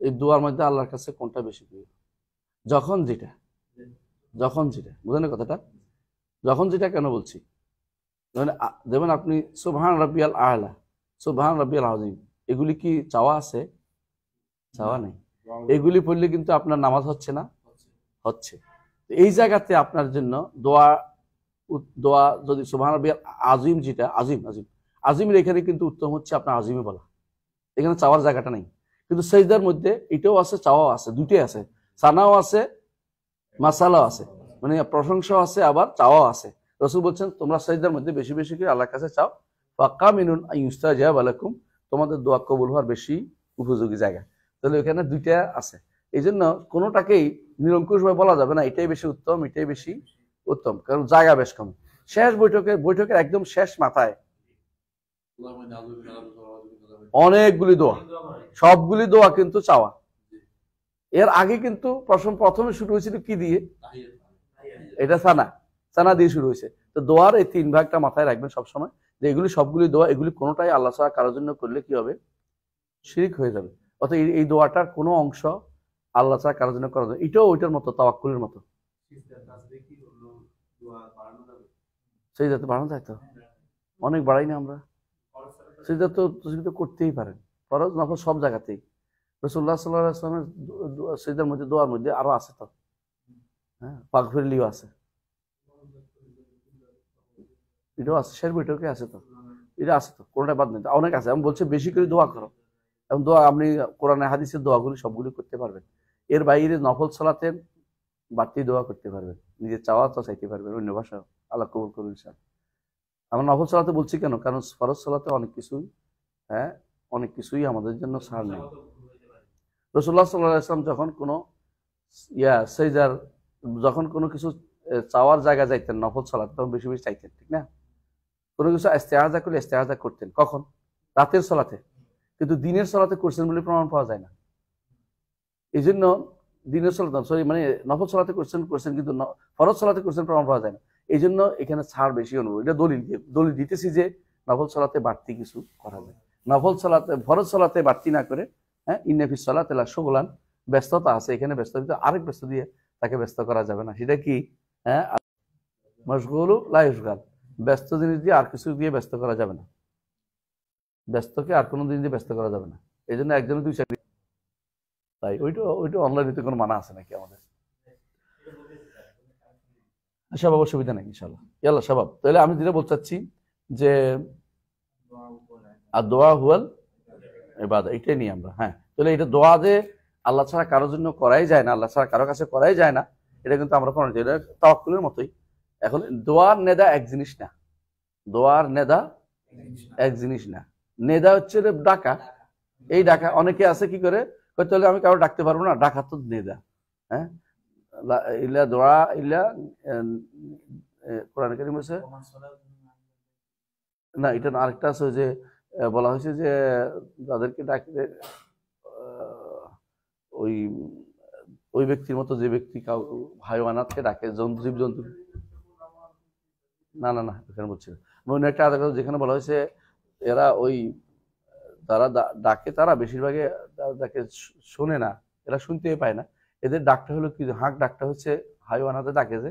এই দোয়ার মধ্যে আল্লাহর কাছে কোনটা বেশি প্রিয়? যখন যেটা বুঝলেন কথাটা? যখন যেটা কেন বলছি, যেমন আপনি সুবহান রাব্বিয়াল আ'লা, সুবহান রাব্বিয়াল আযীম, এগুলি কি চাওয়া আছে? চাওয়া নেই। এগুলি পড়লে কিন্তু আপনার নামাজ হচ্ছে না? হচ্ছে। এই জায়গাতে আপনার জন্য দোয়া যদি সুবহান রাব্বিয়াল আযীম, যেটা আজিমের এখানে কিন্তু উত্তম হচ্ছে আপনার আজিমে বলা, এখানে চাওয়ার জায়গাটা নেই। কিন্তু সেজদার মধ্যে এটাও আছে, চাওয়াও আছে, দুটোই আছে, সানাও আছে, মাসালাও আছে, মানে প্রশংসাও আছে, আবার চাওয়াও আছে। রাসূল বলছেন তোমরা সেজদার মধ্যে বেশি বেশি করে আল্লাহর কাছে চাও, ফাকামিনুন আইয়ুস্তাজাবা লাকুম, তোমাদের দোয়া কবুল হওয়ার বেশি উপযোগী জায়গা। তাহলে এখানে দুইটা আছে। এই জন্য কোনোটাকেই নিরঙ্কুশভাবে বলা যাবে না এটাই বেশি উত্তম, কারণ জায়গা বেশ কম। শেষ বৈঠকের একদম শেষ মাথায় অনেকগুলি দোয়া, সবগুলি দোয়া কিন্তু চাওয়া। এর আগে কিন্তু প্রথমে শুরু হয়েছিল কি দিয়ে? এটা সানা দিয়ে শুরু হয়েছে। তো দোয়ার এই 3 ভাগটা মাথায় রাখবেন সবসময়, যে এগুলি সবগুলি দোয়া, এগুলি কোনোটাই আল্লাহ ছাড়া কারোর জন্য করলে কি হবে? শিরক হয়ে যাবে। অর্থাৎ এই দোয়াটার কোনো অংশ আল্লাহ ছাড়া কারোর জন্য করা যাবে, এটাও ওইটার মতো, তাওয়াক্কুলের মতো। সেই যাতে বাড়ানো যায়, তো অনেক বাড়াই না আমরা, সেই যাতে তো করতেই পারেন, ফরজ নফল সব জায়গাতেই। রাসূলুল্লাহ সাল্লাল্লাহু আলাইহি ওয়াসাল্লামের সিজদার মধ্যে, দোয়ার মধ্যে আরো আছে তো, হ্যাঁ, পাগফিরলিও আছে, এটাও আছে, শেষ বৈঠকে আছে তো, এটা আছে তো, কোনটা বাদ নেই, অনেক আছে। আমি বলছি বেশি করে দোয়া করো, এবং দোয়া আপনি কোরআনে হাদিসের দোয়াগুলি সবগুলি করতে পারবেন। এর বাইরে নফল সালাতে বাড়তি দোয়া করতে পারবেন, নিজের চাওয়া তো চাইতে পারবেন অন্য ভাষা, আল্লাহ কবুল করুন ইনশাআল্লাহ। আমরা নফল সালাতে বলছি কেন? কারণ ফরজ সালাতে অনেক কিছুই আমাদের জন্য ছাড় নেই। রাসূলুল্লাহ সাল্লাল্লাহু আলাইহি ওয়াসাল্লাম যখন যখন কোনো কিছু চাওয়ার জায়গা যাইতেন নফল সালাত, তখন বেশি বেশি চাইতেন, ঠিক না? কোনো কিছু ইস্তেআজা করলে ইস্তেআজা করতেন, কখন? রাতের সালাতে। কিন্তু দিনের সালাতে করছেন বলে প্রমাণ পাওয়া যায় না। এই জন্য দিনের সালাত মানে নফল সালাতে করছেন, কিন্তু ফরজ সালাতে করছেন প্রমাণ পাওয়া যায় না। এই জন্য এখানে ছাড় বেশি অনুভব। এটা দলিল দিতেছি যে নফল সালাতে বাড়তি কিছু করা যায়, ফরজ সালাতে বাড়তি না করে, হ্যাঁ, ইন্নাফিস সালাতি লাশুগলান, ব্যস্ততা আছে এখানে, ব্যস্ত আরেক ব্যস্ত দিয়ে তাকে ব্যস্ত করা যাবে না। সেটা কি? হ্যাঁ, মাশগুলু লা ইশগাল, ব্যস্ত জিনিস দিয়ে আর কিছু দিয়ে ব্যস্ত করা যাবে না, ব্যস্তকে আর কোনো জিনিস দিয়ে ব্যস্ত করা যাবে না। এই জন্য একজনের 2 চাকরি, তাই ওইটা অনলাইনে কোনো মানা আছে নাকি আমাদের? শাবাব, অসুবিধা নেই ইনশাল্লাহ। ইয়াল্লাহ শাবাব। তাহলে আমি যেটা বলতে চাচ্ছি যে আর দোয়া হুয়াল ইবাদা, এটাই নিয়ে আমরা। হ্যাঁ, তাহলে এটা দোয়া যে আল্লাহ ছাড়া কারোর জন্য করাই যায় না, আল্লাহ ছাড়া কারো কাছে করাই যায় না, এটা কিন্তু আমরা কোনো এটা তাওয়াক্কুলের মতোই। এখন দোয়ার নেদা এক জিনিস না, দোয়ার নেদা এক জিনিস না। নেদা হচ্ছে ডাকা। এই ডাকা অনেকে আছে কি করে, তাহলে আমি কারো ডাকতে পারবো না, ডাকা তো নেদা। হ্যাঁ, ইল্লা দোয়া ইল্লা কোরআন কারীম আছে না, এটা আরেকটা আছে যে বলা হয়েছে যে তাদেরকে ডাকতে ওই ওই ব্যক্তির মতো যে ব্যক্তি হাইওয়ানাতকে ডাকে, জীবজন্তু। না না না, এখানে বলছি না। অন্য একটা আলাদা যেখানে বলা হয়েছে এরা ওই তারা ডাকে, তারা বেশিরভাগে ডাকে শোনে না, এরা শুনতেই পায় না। এদের ডাকটা হলো কি, হাঁক ডাকটা হচ্ছে হাইওয়ানাতে ডাকে যে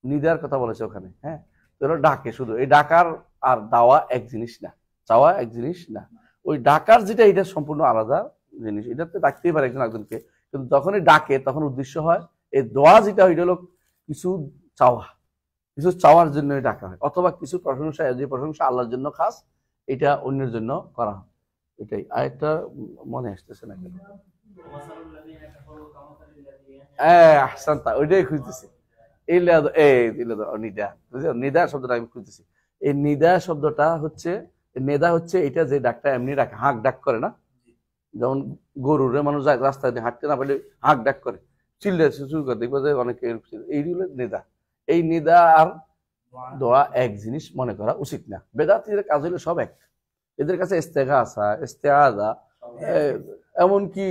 নিদার কথা বলেছে ওখানে। হ্যাঁ, তো এরা ডাকে শুধু। এই ডাকার আর দাওয়া এক জিনিস না, চাওয়া এক জিনিস না। ওই ডাকার যেটা, এটা সম্পূর্ণ আলাদা জিনিস। এটাতে ডাকতেই পারে একজন একজনকে, কিন্তু যখনই ডাকে তখন উদ্দেশ্য হয় এই দোয়া যেটা, ওইটা হলো কিছু চাওয়া, কিছু চাওয়ার জন্য ডাকা হয়, অথবা কিছু প্রশংসা, যে প্রশংসা আল্লাহর জন্য খাস, এটা অন্যের জন্য করা হয়। এটাই। আরেকটা মনে আসতেছে না কেন? আহসানতা, ওইটাই খুঁজতেছি। নিদা শব্দটা আমি খুঁজতেছি। এই নিদা শব্দটা হচ্ছে, নেদা হচ্ছে এটা যে ডাকটা এমনি ডাকে, হাঁক ডাক করে না, যেমন গরুরে মানুষ যায় রাস্তায় দিয়ে হাঁটতে না পারলে হাঁক ডাক করে, চিল্লে শুরু করে, দেখবো যে অনেকে এইগুলো নেদা। এই নিদা আর দোয়া এক জিনিস মনে করা উচিত না। বেদাতীদের কাজ হলো সব এক। এদের কাছে ইস্তেগাসা, ইস্তেআযা, এমনকি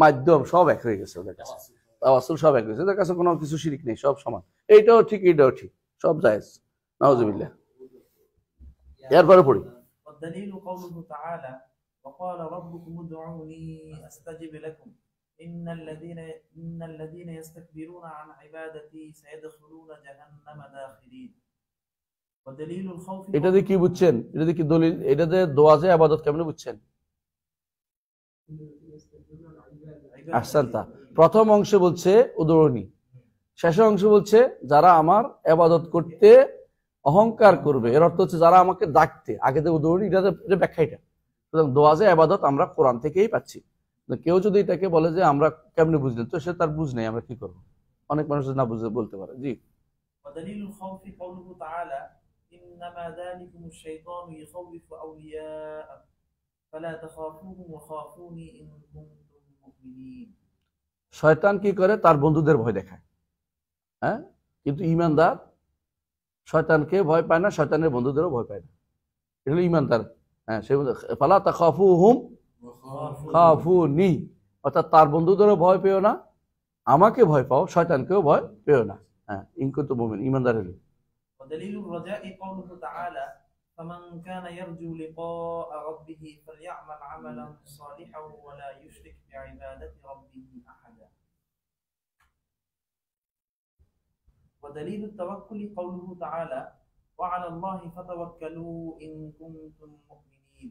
মাধ্যম সব এক হয়ে গেছে ওদের কাছে, তাওয়াসুল সব এক হয়েছে। ওদের কাছে কোনো কিছু শিরিক নেই, সব সমান। এইটাও ঠিক, এইটাও ঠিক, সব জায়েজ। নাউযুবিল্লাহ। এরপরে পড়ি। والدليل قوله تعالى وقال ربكم ادعوني استجب لكم ان الذين يستكبرون عن عبادتي سيدخلون جهنم داخرين ودليل الخوف এটা দিয়ে কি বুঝছেন? এটা দিয়ে কি দলিল? এটা দিয়ে দোয়া যে ইবাদত কেমনে বুঝছেন? আহসানতা। প্রথম অংশ বলছে উদরণী, শেষ অংশ বলছে যারা আমার ইবাদত করতে অহংকার করবে। এর অর্থ হচ্ছে যারা আমাকে ডাকতে, আগে যে উদরণী, এটা ব্যাখ্যা। এটা সুতরাং দোয়া যে ইবাদত আমরা কোরআন থেকেই পাচ্ছি। কেউ যদি এটাকে বলে যে আমরা কেমনে বুঝলেন, তো সে তার বুঝ নেই, আমরা কি করবো? অনেক মানুষ না বুঝে বলতে পারে। জি। ودليل الخوف قوله تعالى إنما ذلكم الشيطان يخوف أولياءه فلا تخافوهم وخافوني إن كنتم مؤمنين। শয়তান কি করে? তার বন্ধুদের ভয় দেখায়। হ্যাঁ, কিন্তু ঈমানদার শয়তানকে ভয় পায় না, শয়তানের বন্ধুদেরও ভয় পায় না। এটা হলো ঈমানদার। হ্যাঁ, সে ফালা তাখাফুহুম খাফুনি, অর্থাৎ তার বন্ধুদেরও ভয় পেও না, আমাকে ভয় পাও, শয়তানকেও ভয় পেও না। হ্যাঁ, ইন কুনতুম মুমিনিন, ঈমানদার হলো। ودليل الرجاء قوله تعالى فمن كان يرجو لقاء ربه فليعمل عملا صالحا ولا يشرك بعبادة ربه أحدا ودليل التوكل قوله تعالى وعلى الله فتوكلوا إن كنتم مؤمنين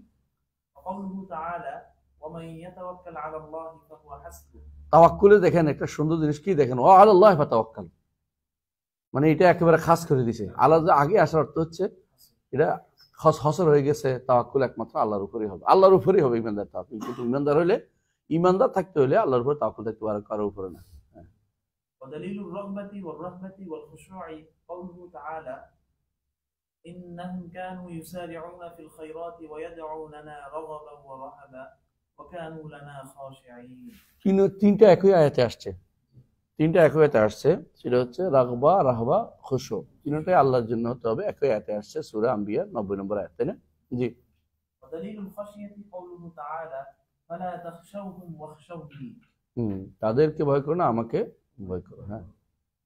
وقوله تعالى ومن يتوكل على الله فهو حسبه। তাওয়াক্কুলে দেখেন একটা সুন্দর জিনিস কি, দেখেন ওয়া আলাল্লাহি ফাতাওয়াক্কাল, মানে এটা একেবারে খাস করে দিছে। আল্লাহ আগে আসার অর্থ হচ্ছে এটা হসর হয়ে গেছে, তাওয়াক্কুল একমাত্র আল্লাহর উপরেই হবে, আল্লাহর উপরেই হবে ইমানদার তাওয়াক্কুল। কিন্তু ইমানদার হলে, ইমানদার থাকতে হলে আল্লাহর উপরে তাওয়াক্কুল থাকতে পারে, কারোর উপরে না। ودليل الرغبة والرهبة والخشوع قوله تعالى إنهم كانوا يسارعون في الخيرات ويدعوننا رغبا ورهبا وكانوا لنا خاشعين। তিনটা একই আয়াতে আসছে, তিনটা একই আয়াতে আসছে, সেটা হচ্ছে রাগবা, রাহবা, খুশু, তিনটাই আল্লাহর জন্য হতে হবে। একই আয়াতে আসছে সূরা আম্বিয়া 90 নম্বর আয়াত, তাই না? জি। ودليل الخشية قوله تعالى فلا تخشوهم واخشوني। তাদেরকে ভয় করো না, আমাকে ভয় করো। হ্যাঁ।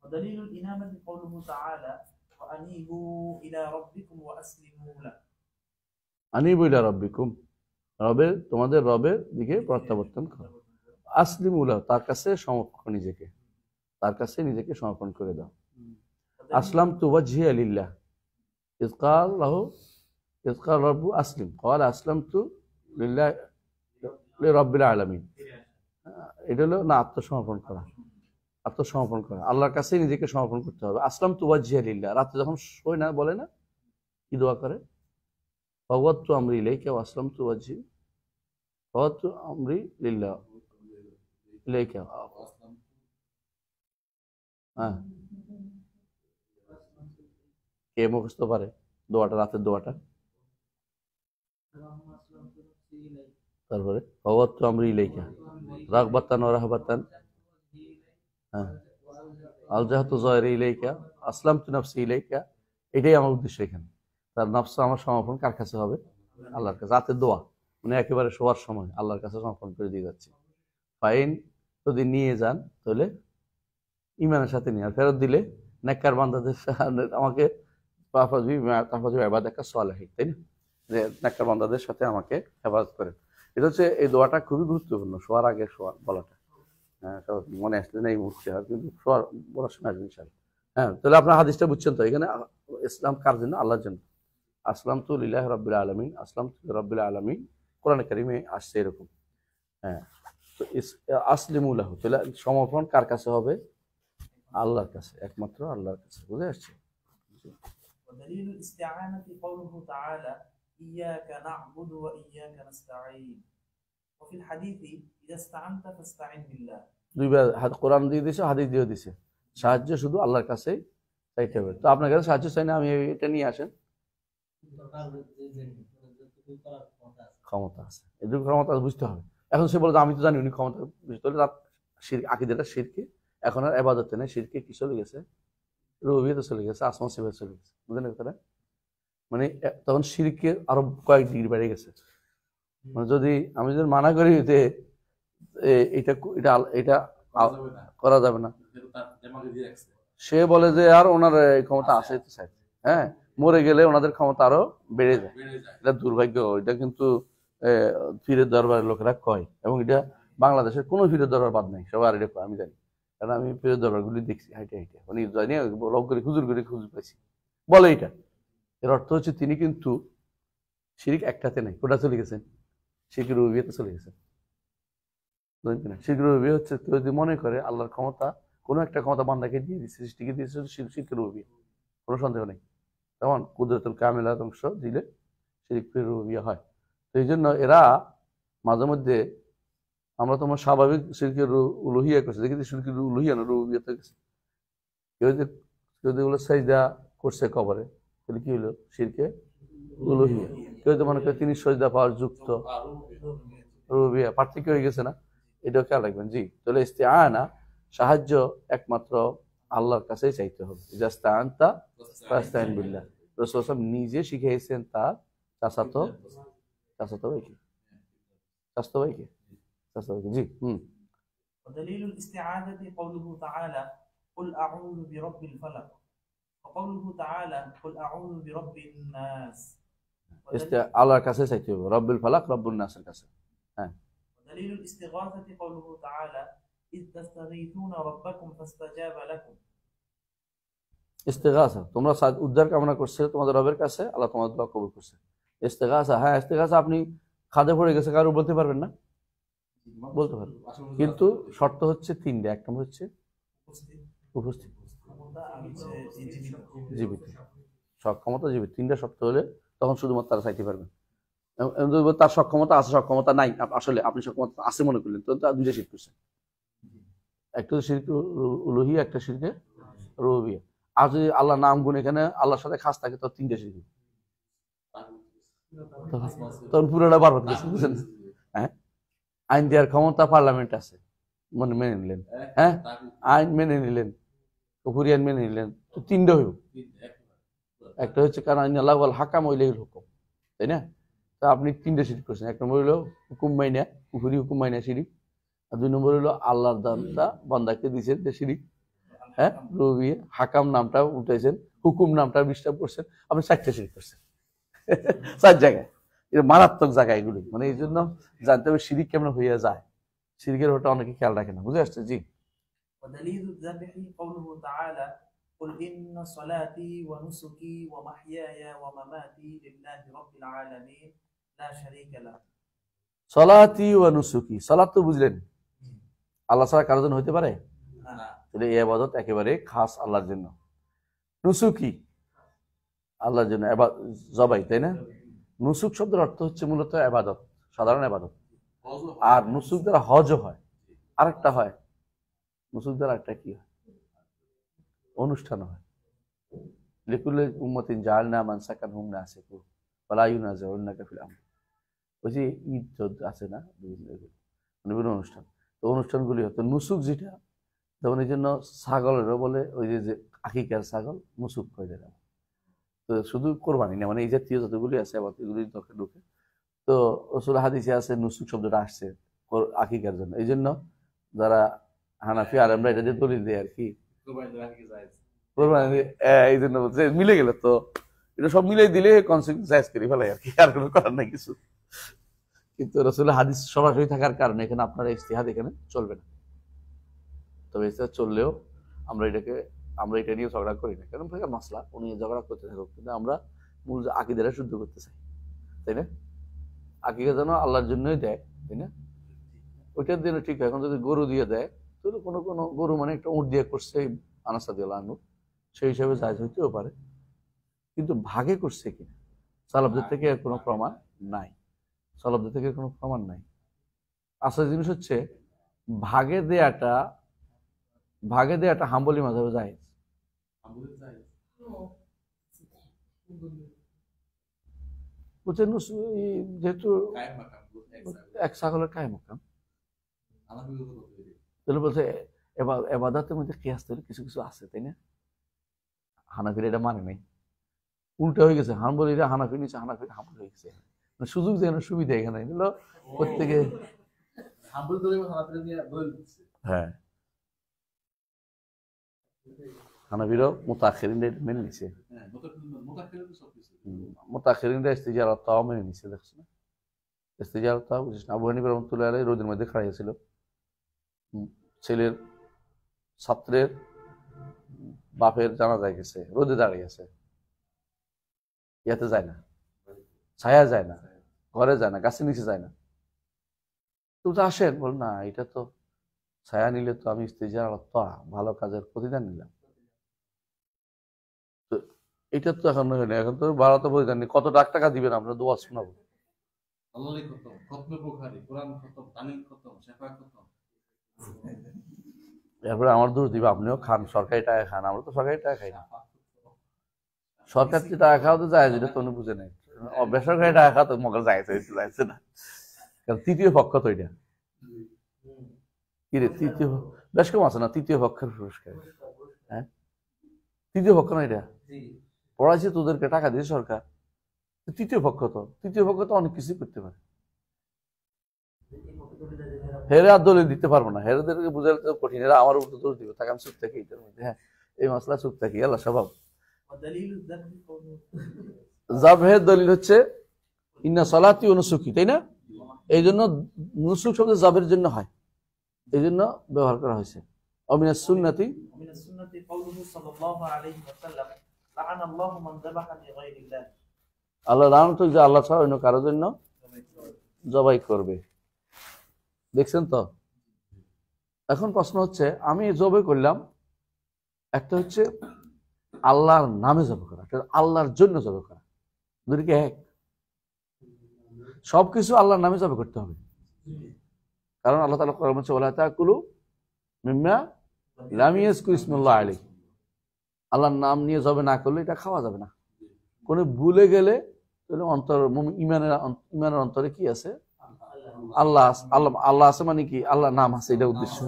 ودليل الإنابة قوله تعالى وأنيبوا إلى ربكم وأسلموا له। আনিবু ইলা রাব্বিকুম, রবের, তোমাদের রবের দিকে প্রত্যাবর্তন করো। আসলিমু লাহু, তার কাছে সমর্পণ, নিজেকে তার কাছে নিজেকে সমর্পণ করে দাও। আসলামতু ওয়াজহিয়া লিল্লাহ ইয ক্বাল রাব্বু আসলিম ক্বালা আসলামতু লিল্লাহ রব্বিল আলামিন, এটা হলো না আত্মসমর্পণ করা, আত্মসমর্পণ করা, আল্লাহর কাছে নিজেকে সমর্পণ করতে হবে। আসলাম তু ওয়াজহিয়া লিল্লাহ, রাতে যখন শোয় না বলে না কি দোয়া করে, ফাওয়াদতু আমরি ইলাইকা ওয়া আসলামতু ওয়াজহি, ফাওয়াদতু আমরি লিল্লাহ ইলাইকা। হ্যাঁ, কে মুখস্থ পারে দোয়াটা, রাতের দোয়াটা? তারপরে ফাওয়াদতু আমরি ইলাইকা রাগবাতান ওয়া রাহবাতান, হ্যাঁ, আলজাহাতু যায়রি ইলাইকা আসলামতু নাফসি ইলাইকা। এটাই আমার উদ্দেশ্য এখানে। তার নফস আমার সমর্পণ কার কাছে হবে? আল্লাহর কাছে। রাতের দোয়া মানে একেবারে শোয়ার সময় আল্লাহর কাছে সমর্পণ করে দিয়ে যাচ্ছে। ফাইন যদি নিয়ে যান তাহলে ইমানের সাথে নিয়ে, আর ফেরত দিলে নেককার বান্দাদের আমাকে একটা সালেহী, তাই না, যে নেককার বান্দাদের সাথে আমাকে হেফাজত করেন। এটা হচ্ছে এই দোয়াটা খুবই গুরুত্বপূর্ণ, শোয়ার আগে বলাটা। হ্যাঁ, মনে আসলে না এই মুহূর্তে, কিন্তু শোয়ার বলার সময় আসবে ইনশাআল্লাহ। হ্যাঁ, তাহলে আপনার হাদিসটা বুঝছেন তো? এখানে ইসলাম কার জন্য? আল্লাহর জন্য। আসলাম তু লিল্লাহি রাব্বিল আলামিন, আসলাম তু রাব্বিল আলামিন, কোরআনে কারিমে আসছে এরকম। হ্যাঁ, তো আসলিমু লাহু, তাহলে সমর্পণ কার কাছে হবে? আল্লাহর কাছে, একমাত্র আল্লাহর কাছে। বুঝে আসছে? ودليل الاستعانة قوله تعالى إياك نعبد وإياك نستعين وفي الحديث إذا استعنت فاستعن بالله। দুইবার কোরআন দিয়ে দিছে, হাদিস দিয়ে দিছে, সাহায্য শুধু আল্লাহর কাছে চাইতে হবে। তো আপনার কাছে সাহায্য চাই না, আমি এটা নিয়ে আসেন, ক্ষমতা আছে, এদের ক্ষমতা বুঝতে হবে। এখন সে বলে আমি তো জানি উনি ক্ষমতা বুঝতে হলে, তার আকিদাটা শিরকে, এখন আর ইবাদতে নেই, শিরকে কি চলে গেছে? রুবিয়তে চলে গেছে, আসমান সিফাতে চলে গেছে। বুঝলেন কথাটা? মানে তখন শিরকে আরো কয়েক ডিগ্রি বেড়ে গেছে। মানে যদি আমি যদি মানা করি যে এটা এটা এটা করা যাবে না, সে বলে যে আর ওনার ক্ষমতা আছে তো চাইছে, হ্যাঁ, মরে গেলে ওনাদের ক্ষমতা আরো বেড়ে যায়। এটা দুর্ভাগ্য। এটা কিন্তু পীরের দরবারের লোকেরা কয়, এবং এটা বাংলাদেশের কোনো পীরের দরবার বাদ নাই, সবার এটা কয়, আমি জানি, কারণ আমি পীরের দরবারগুলি দেখছি হাইটে হাইটে, মানে জানি লগ করে খুজুর করে খুঁজে পাইছি, বলে এটা। এর অর্থ হচ্ছে তিনি কিন্তু শিরিক একটাতে নেই, কোটা চলে গেছেন, শিরকের রুবিয়াতে চলে গেছেন। বুঝলেন কিনা? শিরকের রুবিয়া হচ্ছে কেউ যদি মনে করে আল্লাহর ক্ষমতা, কোনো একটা ক্ষমতা বান্দাকে দিয়ে দিচ্ছে, সৃষ্টিকে দিয়েছে, শিরকের রুবিয়া, কোনো সন্দেহ নেই। তেমন কুদরতুল কামিলার অংশ দিলে শিরকের রুবিয়া হয়। তো এই জন্য এরা মাঝে মধ্যে, আমরা তোমার স্বাভাবিক শিরকের উলুহিয়া করছে, দেখি শিরকের উলুহিয়া না রুবিয়াতে গেছে। কেউ যদি বলে সাজদা করছে কবরে, তাহলে কি হলো? শিরকে উলুহিয়া। কেউ যদি মনে করে তিনি সাজদা পাওয়ার যুক্ত, রুবিয়া, পার্থক্য হয়ে গেছে না? এটাও খেয়াল রাখবেন। জি, তাহলে ইস্তিআনা, সাহায্য একমাত্র আল্লাহর কাছেই চাইতে হবে। ইজাস্তাআনতা ফাস্তাইন বিল্লাহ, রাসূল সাল্লাল্লাহু আলাইহি ওয়াসাল্লাম নিজে শিখিয়েছেন তার চাচাতো ভাইকে, জি। ودليل الاستعاذة قوله تعالى قل أعوذ برب الفلق وقوله تعالى قل أعوذ برب الناس। আল্লাহর কাছে চাইতে হবে, রব্বুল ফালাক রব্বুন নাসের কাছে। হ্যাঁ। ودليل الاستغاثة قوله تعالى إذ تستغيثون ربكم فاستجاب لكم। ইস্তেগাসা, তোমরা উদ্ধার কামনা করছে তোমাদের রবের কাছে, আল্লাহ তোমাদের দোয়া কবুল করছে। ইস্তেগাসা, হ্যাঁ, ইস্তেগাসা আপনি খাদে পড়ে গেছে, কারো বলতে পারবেন না? বলতে পারবেন, কিন্তু শর্ত হচ্ছে তিনটে। এক নম্বর হচ্ছে উপস্থিত, জীবিত, সক্ষমতা জীবিত, তিনটা শর্ত হলে তখন শুধুমাত্র তারা চাইতে পারবেন। তার সক্ষমতা আছে, সক্ষমতা নাই, আসলে আপনি সক্ষমতা আছে মনে করলেন, তো তার দুইটা শিরক করছেন, একটা শিরক উলুহিয়া, একটা শিরকে রুবিয়া। আর যদি আল্লাহ নাম গুণ এখানে আল্লাহর সাথে খাস থাকে, তো তিনটা শিরক, তখন পুরোটা বারবার গেছে। বুঝলেন? হ্যাঁ, আইন দেওয়ার ক্ষমতা পার্লামেন্ট আছে, মেনে নিলেন, হ্যাঁ, আইন মেনে নিলেন, কুফরি আইন মেনে নিলেন, তো তিনটা হইব। একটা হচ্ছে কারণ আইন আল্লাহ ওয়াল হাকাম ওয়াইলাইহিল হুকুম, তাই না? তা আপনি তিনটা শিরক করছেন। এক নম্বর হলো হুকুম মাইনা, কুফরি হুকুম মাইনা শিরিক। আর দুই নম্বর হলো আল্লাহর দানটা বান্দাকে দিয়েছেন যে শিরিক, হ্যাঁ, রুবিয়া, হাকাম নামটা উঠাইছেন, হুকুম নামটা ডিস্টার্ব করছেন, আপনি চারটা শিরক করছেন, 4 জায়গায়। এটা মারাত্মক জায়গা এগুলি, মানে এই জন্য জানতে হবে শিরিক কেমন হইয়া যায়। শিরকের ওটা অনেকে খেয়াল রাখে না। বুঝে আসছে? জি। ودليل الذبح قوله تعالى قل إن صلاتي ونسكي ومحياي ومماتي لله رب العالمين لا شريك له। সলাতি ওয়া নুসুকি, সালাত তো বুঝলেন আল্লাহ ছাড়া কারোর জন্য হইতে পারে? না। তাহলে এই ইবাদত একেবারে খাস আল্লাহর জন্য। নুসুকি আল্লাহর জন্য, জবাই, তাই না? নুসুক শব্দের অর্থ হচ্ছে মূলত ইবাদত, সাধারণ ইবাদত। আর নুসুক দ্বারা হজও হয়, আরেকটা হয়, নুসুক দ্বারা একটা কি হয়, অনুষ্ঠান হয়। লিকুল্লি উম্মাতিন জাআলনা মানসাকানহুম নাসিকু ওয়ালা ইউনাজিউনাকা ফিল আমর। ওই যে ঈদ আছে না, বিভিন্ন অনুষ্ঠান, তো অনুষ্ঠানগুলি হতো নুসুক, যেটা যেমন এই জন্য ছাগলেরও বলে ওই যে আকিকার ছাগল নুসুক করে দিলাম। তো শুধু কোরবানি না, মানে এই জাতীয় যতগুলি আছে আবার এগুলি ঢুকে। তো রাসূল হাদিসে আছে নুসুক শব্দটা আসছে আকিকার জন্য। এই জন্য যারা হানাফি আর আমরা এটা দিয়ে দলিল দেয় আর কি, কোরবানি এই জন্য বলছে মিলে গেল, তো এটা সব মিলে দিলে কনসিকুয়েন্স জায়েজ করে ফেলাই আর কি, আর কোনো করার নাই কিছু। কিন্তু রাসূলের হাদিস সরাসরি থাকার কারণে এখানে আপনার ইজতিহাদ এখানে চলবে না। তবে ইজতিহাদ চললেও আমরা এটা নিয়ে ঝগড়া করি না, কারণ ফিকহ মাসলা উনি ঝগড়া করতে থাকুক, কিন্তু আমরা মূল আকীদাটা শুদ্ধ করতে চাই, তাই না? আকীদা যেন আল্লাহর জন্যই দেয়, তাই না? ওইটার জন্য ঠিক হয়। এখন যদি গরু দিয়ে দেয়, তাহলে কোনো গরু মানে একটা উট দিয়ে করছে আনাস রাদিয়াল্লাহু আনহু, সেই হিসাবে জায়েজ হইতেও পারে। কিন্তু ভাগে করছে কিনা, সালাফদের থেকে এর কোনো প্রমাণ নাই, সালাফদের থেকে কোনো প্রমাণ নাই। আসল জিনিস হচ্ছে ভাগে দেয়াটা হাম্বলি মাযহাবে জায়েজ। বুঝছেন, যেহেতু এক ছাগলের কায়েম মাকাম, তাহলে বলছে এবাদতের মধ্যে কিয়াস তো কিছু কিছু আছে, তাই না? হানাফিরা এটা মানে নাই, উল্টা হয়ে গেছে, হাম্বলিরা হানাফি নিচে, হানাফি হাম্বলি হয়ে গেছে। সুযোগ যেন সুবিধা এখানে দিল প্রত্যেকে। হ্যাঁ, হানাফিরাও মুতাআখিরিনরা মেনে নিছে, মুতাআখিরিনরা ইস্তিজারাত তাও মেনে নিছে। দেখছ না, ইস্তিজারাত তাও বুঝিস না? আবু হানিফা রাহমাতুল্লাহি আলাইহি রোদের মধ্যে খাড়াইয়া ছিল, ছেলের ছাত্রের বাপের জানাজায় গেছে, রোদে দাঁড়িয়ে আছে, ইয়াতে যায় না, ছায়া যায় না, ঘরে যায় না, গাছের নিচে যায় না। তো আসেন, বল না এটা তো ছায়া নিলে তো আমি ইস্তিজারাত তাও ভালো কাজের প্রতিদান নিলাম, তো এটা তো এখন হয় না, এখন তো ভারত প্রতিদান নেই। কত লাখ টাকা দিবেন, আমরা দোয়া শোনাবো। এরপরে আমার দোষ দিবে, আপনিও খান, সরকারি টাকা খান, আমরা তো সরকারি টাকা খাই না। সরকারি টাকা খাওয়া তো যায়, যেটা তো বুঝে নেই। বেসরকারি টাকা খাওয়া তো মগর যাইছে না, কারণ তৃতীয় পক্ষ তো এটা কি রে, তৃতীয় বেশ কম আছে না, তৃতীয় পক্ষের পুরস্কার। হ্যাঁ, তৃতীয় পক্ষ না এটা, পড়াইছে তোদেরকে টাকা দিয়ে সরকার, তৃতীয় পক্ষ তো অনেক কিছু করতে পারে। হেরে আর দলিল দিতে পারবো না, হেরেদেরকে বুঝাতে তো কঠিন, এরা আমার উপর দোষ দিবে, তাকে আমি চুপ থাকি এটার মধ্যে। হ্যাঁ, এই মশলা চুপ থাকি, আল্লাহ স্বভাব। জাবহের দলিল হচ্ছে ইন্না সালাতি ওয়া নুসুকি, তাই না? এই জন্য নুসুক শব্দ জাবের জন্য হয়, এই জন্য ব্যবহার করা হয়েছে। অমিনাস সুন্নতি আল্লাহ লানত, যে আল্লাহ ছাড়া অন্য কারোর জন্য জবাই করবে। দেখছেন তো? এখন প্রশ্ন হচ্ছে, আমি জবাই করলাম, একটা হচ্ছে আল্লাহর নামে জবাই করা, একটা আল্লাহর জন্য জবাই করা, দুটোকে এক? সবকিছু আল্লাহর নামে জবাই করতে হবে, কারণ আল্লাহ তাআলা কোরআনে বলেছে ওয়ালা তাকুলু মিম্মা লাম ইয়াজকুর ইসমুল্লাহ আলাইহি, আল্লাহর নাম নিয়ে জবাই না করলে এটা খাওয়া যাবে না। কোন ভুলে গেলে তাহলে ইমানের অন্তরে কি আছে? আল্লাহ আছে, মানে কি আল্লাহ নাম আছে, এটা উদ্দেশ্য।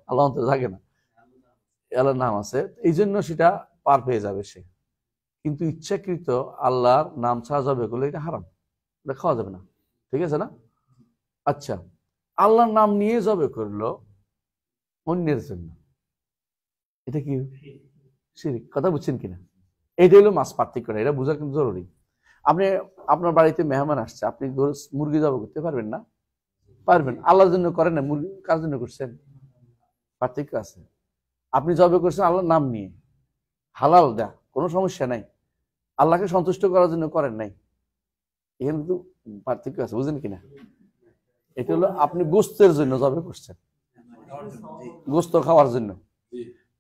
আল্লাহ অন্তরে থাকে না, আল্লাহর নাম আছে, এই জন্য সেটা পার পেয়ে যাবে সে। কিন্তু ইচ্ছাকৃত আল্লাহর নাম ছাড়া যাবে করলে এটা হারাম, এটা খাওয়া যাবে না, ঠিক আছে না? আচ্ছা, আল্লাহর নাম নিয়ে যাবে করলো অন্যের জন্য, এটা কি শিরক? কথা বুঝছেন কিনা? এটা হলো মাছ পার্থক্যটা, এটা বোঝা কিন্তু জরুরি। আপনি আপনার বাড়িতে মেহমান আসছে, আপনি মুরগি জবাই করতে পারবেন না? পারবেন। আল্লাহর জন্য করেন না, মুরগি কার জন্য করছেন? পার্থক্য আছে। আপনি জবাই করছেন আল্লাহর নাম নিয়ে, হালাল দা, কোনো সমস্যা নাই, আল্লাহকে সন্তুষ্ট করার জন্য করেন নাই, এখানে কিন্তু পার্থক্য আছে, বুঝলেন কিনা? এটা হলো আপনি গোস্তের জন্য জবে করছেন, গোস্ত খাওয়ার জন্য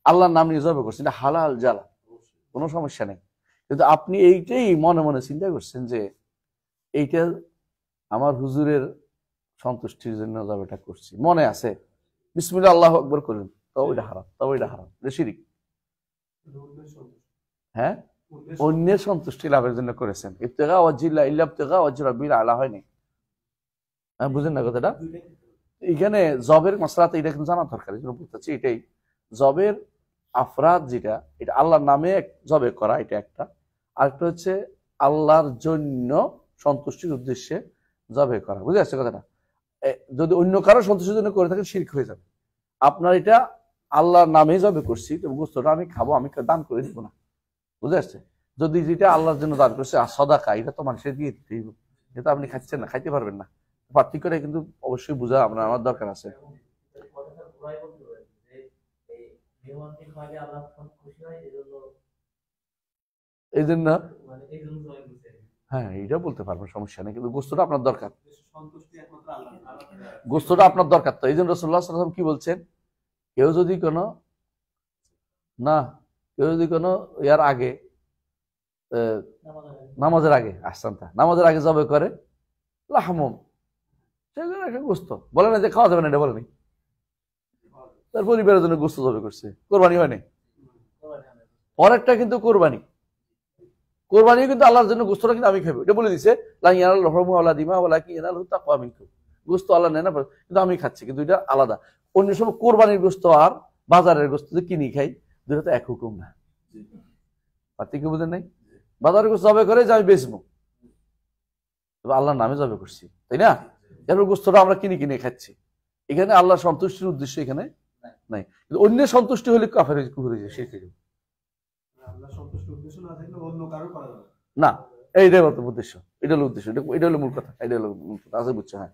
আল্লাহর নাম নিয়ে জবে করছেন, এটা হালাল জালা, কোনো সমস্যা নেই। কিন্তু আপনি এইটাই মনে মনে চিন্তা করছেন যে এইটা আমার হুজুরের সন্তুষ্টির জন্য জবেটা করছি, মনে আছে, বিসমিল্লাহ আল্লাহু আকবার করলেন, তবে এটা হারাম, তবে এটা হারাম, এটা শিরক। হ্যাঁ, অন্যের সন্তুষ্টি লাভের জন্য করেছেন, ইবতিগা ওয়াজহিল্লাহ ইল্লা ইবতিগা ওয়াজহি রাব্বিল আলা হয়নি। হ্যাঁ, বুঝেন না কথাটা? এখানে জবের মাসলাতে এটা কিন্তু জানা দরকার, এই জন্য বলতেছি এটাই জবের আফরাদ, যেটা এটা আল্লাহর নামে জবে করা, এটা একটা। আরেকটা হচ্ছে আল্লাহর জন্য সন্তুষ্টির উদ্দেশ্যে জবে করা, বুঝে আসছে কথাটা? যদি অন্য কারো সন্তুষ্টির জন্য করে থাকেন শিরক হয়ে যাবে। আপনার এটা আল্লাহর নামে জবে করছি, গোস্তটা আমি খাবো, আমি দান করে দিব না, বুঝে আসছে? যদি যেটা আল্লাহর জন্য দান করছে আর সদাকা, এটা তো মানুষের দিয়ে দিতেই হবে, এটা আপনি খাচ্ছেন না, খাইতে পারবেন না, পার্থক্যটা কিন্তু অবশ্যই বোঝা আমার দরকার আছে। এই জন্য হ্যাঁ, এইটা বলতে পারবেন, সমস্যা নেই, কিন্তু গোস্তটা আপনার দরকার, গোস্তটা আপনার দরকার। তো এই জন্য রাসূলুল্লাহ সাল্লাল্লাহু আলাইহি ওয়াসাল্লাম কি বলছেন, কেউ যদি কোনো ইয়ার আগে, নামাজের আগে, আহসানতা, নামাজের আগে জবে করে লাহমুম, সেগুলো একটা গোস্ত, বলে না যে খাওয়া যাবে না, এটা বলেনি, তার পরিবারের জন্য গোস্ত জবে করছে, কোরবানি হয়নি। পরেরটা কিন্তু কোরবানি, কোরবানিও কিন্তু আল্লাহর জন্য, গোস্তটা কিন্তু আমি খাবো, এটা বলে দিছে লা ইয়ানালুল লাহমু ওয়ালা দিমা ওয়ালাকিন ইয়ানালুহু তাকওয়া মিনকুম, গোস্ত আল্লাহ নেয় না, কিন্তু আমি খাচ্ছি, কিন্তু এটা আলাদা। অন্য সময় কোরবানির গোস্ত আর বাজারের গোস্ত যে কিনি খাই, দুটো তো এক হুকুম না, পার্থক্য বুঝেন নাই? বাজারের গোস্ত জবে করে যে আমি বেচবো, তবে আল্লাহর নামে জবে করছি, তাই না? এর গোস্তটা আমরা কিনে কিনে খাচ্ছি, এখানে আল্লাহর সন্তুষ্টির উদ্দেশ্য এখানে নাই। কিন্তু অন্যের সন্তুষ্টি হলে কাফের কুফর হয়ে যায়, শিরক হয়ে যাবে। না, এইটাই উদ্দেশ্য, এটা হলো উদ্দেশ্য, এটা হলো মূল কথা, এটা হলো মূল কথা, আছে, বুঝছো? হ্যাঁ,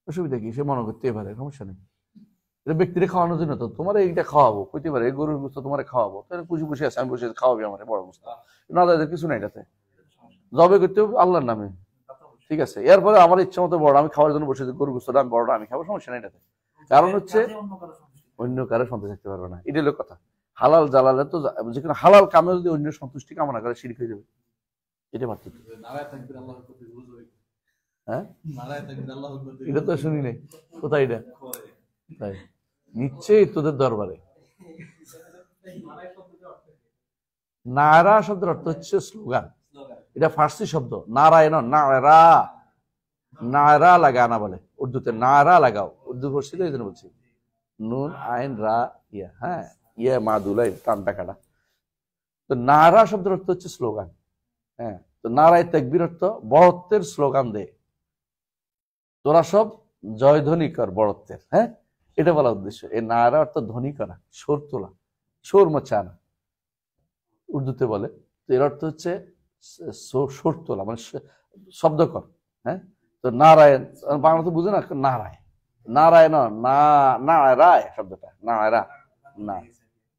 অসুবিধা কি, সে মনে করতে পারে, সমস্যা নেই, এটা ব্যক্তিরে খাওয়ানোর জন্য তো, তোমার এইটা খাওয়াবো, কইতে পারে এই গরুর গোস্ত তোমার খাওয়াবো, তাহলে খুশি খুশি আছে, আমি বসে খাওয়াবি আমার বড় গোস্ত, না তাদের কিছু নাই, এটাতে জবে করতে হবে আল্লাহর নামে, ঠিক আছে? এরপরে আমার ইচ্ছা মতো বড় আমি খাওয়ার জন্য বসে, গরু গোস্তটা আমি বড়টা আমি খাবো, সমস্যা নেই এটাতে। কারণ হচ্ছে অন্য কারো সন্তুষ্ট থাকতে পারবে না, এটা হলো কথা। হালাল জালালে তো যেখানে হালাল কামে যদি অন্য সন্তুষ্টি কামনা করে শিরক হয়ে যাবে, এটা পার্থক্য। হ্যাঁ, এটা তো শুনি নাই, কোথায় এটা? তাই নিশ্চয়ই তোদের দরবারে। নারা শব্দের অর্থ হচ্ছে স্লোগান, এটা ফার্সি শব্দ, নারায়ণ, নারা, নারা লাগানা বলে উর্দুতে, নারা লাগাও, উর্দু পড়ছি তো এই জন্য বলছি, নুন আইন রা ইয়া, হ্যাঁ, ইয়া মাদুলা, টানটা কাটা। তো নারা শব্দের অর্থ হচ্ছে স্লোগান, হ্যাঁ। তো নারায় তাকবীর অর্থ বড়ত্বের স্লোগান দে, তোরা সব জয়ধ্বনি কর বড়ত্বের, হ্যাঁ, এটা বলা উদ্দেশ্য। এই নারা অর্থ ধ্বনি করা, সোর তোলা, সোর মচানা উর্দুতে বলে। তো এর অর্থ হচ্ছে সোর তোলা, মানে শব্দ কর, হ্যাঁ। তো নারায়ণ বাংলা তো বুঝে না, নারায়, নারায়ণ, না নারায় শব্দটা, নারা, না,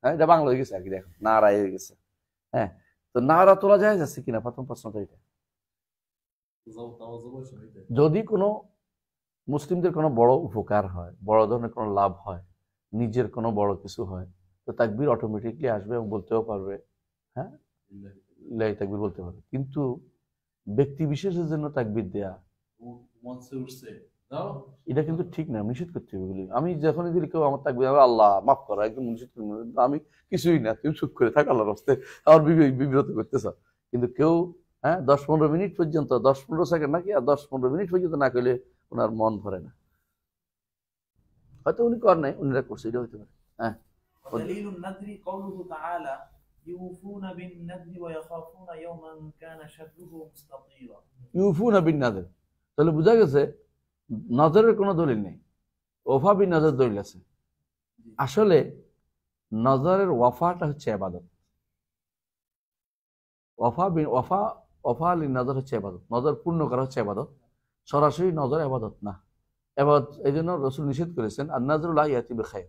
হ্যাঁ, এটা বাংলা হয়ে গেছে আর কি, দেখো নারায় হয়ে গেছে, হ্যাঁ। তো নারা তোলা যায় যাচ্ছে কিনা, প্রথম প্রশ্ন তো এটা। যদি কোনো মুসলিমদের কোনো বড় উপকার হয়, বড় ধরনের কোনো লাভ হয়, নিজের কোনো বড় কিছু হয়, তো তাকবীর অটোমেটিকলি আসবে এবং বলতেও পারবে, হ্যাঁ, লিল্লাহি তাকবীর বলতে পারবে। কিন্তু ব্যক্তি বিশেষের জন্য তাকবীর দেয়া, এটা কিন্তু ঠিক না, নিষেধ করতে হবে এগুলি। আমি যখনই যদি কেউ আমার তাকবীর, আল্লাহ মাফ করো, একদম নিষেধ করবো, আমি কিছুই না, তুমি চুপ করে থাক, আল্লাহর রাস্তায় আমার বিব্রত করতেছ। কিন্তু কেউ, হ্যাঁ, 10-15 মিনিট পর্যন্ত, 10-15 সেকেন্ড নাকি, আর 10-15 মিনিট পর্যন্ত না করলে ওনার মন ভরে না, হয়তো উনি কর নাই, উনিরা করছে, এটা হইতে পারে। হ্যাঁ, ইউফুনা বিন নাযর, তাহলে বোঝা গেছে নজরের কোনো দলিল নেই, ওফা বিন নজর দলিল আছে। আসলে নজরের ওয়াফাটা হচ্ছে ইবাদত, ওফা লিন নজর হচ্ছে ইবাদত, নজর পূর্ণ করা হচ্ছে ইবাদত, সরাসরি নজর ইবাদত না। ইবাদত এই জন্য রাসূল নিষেধ করেছেন, আন নাযরু লা ইয়াতি বিখাইর,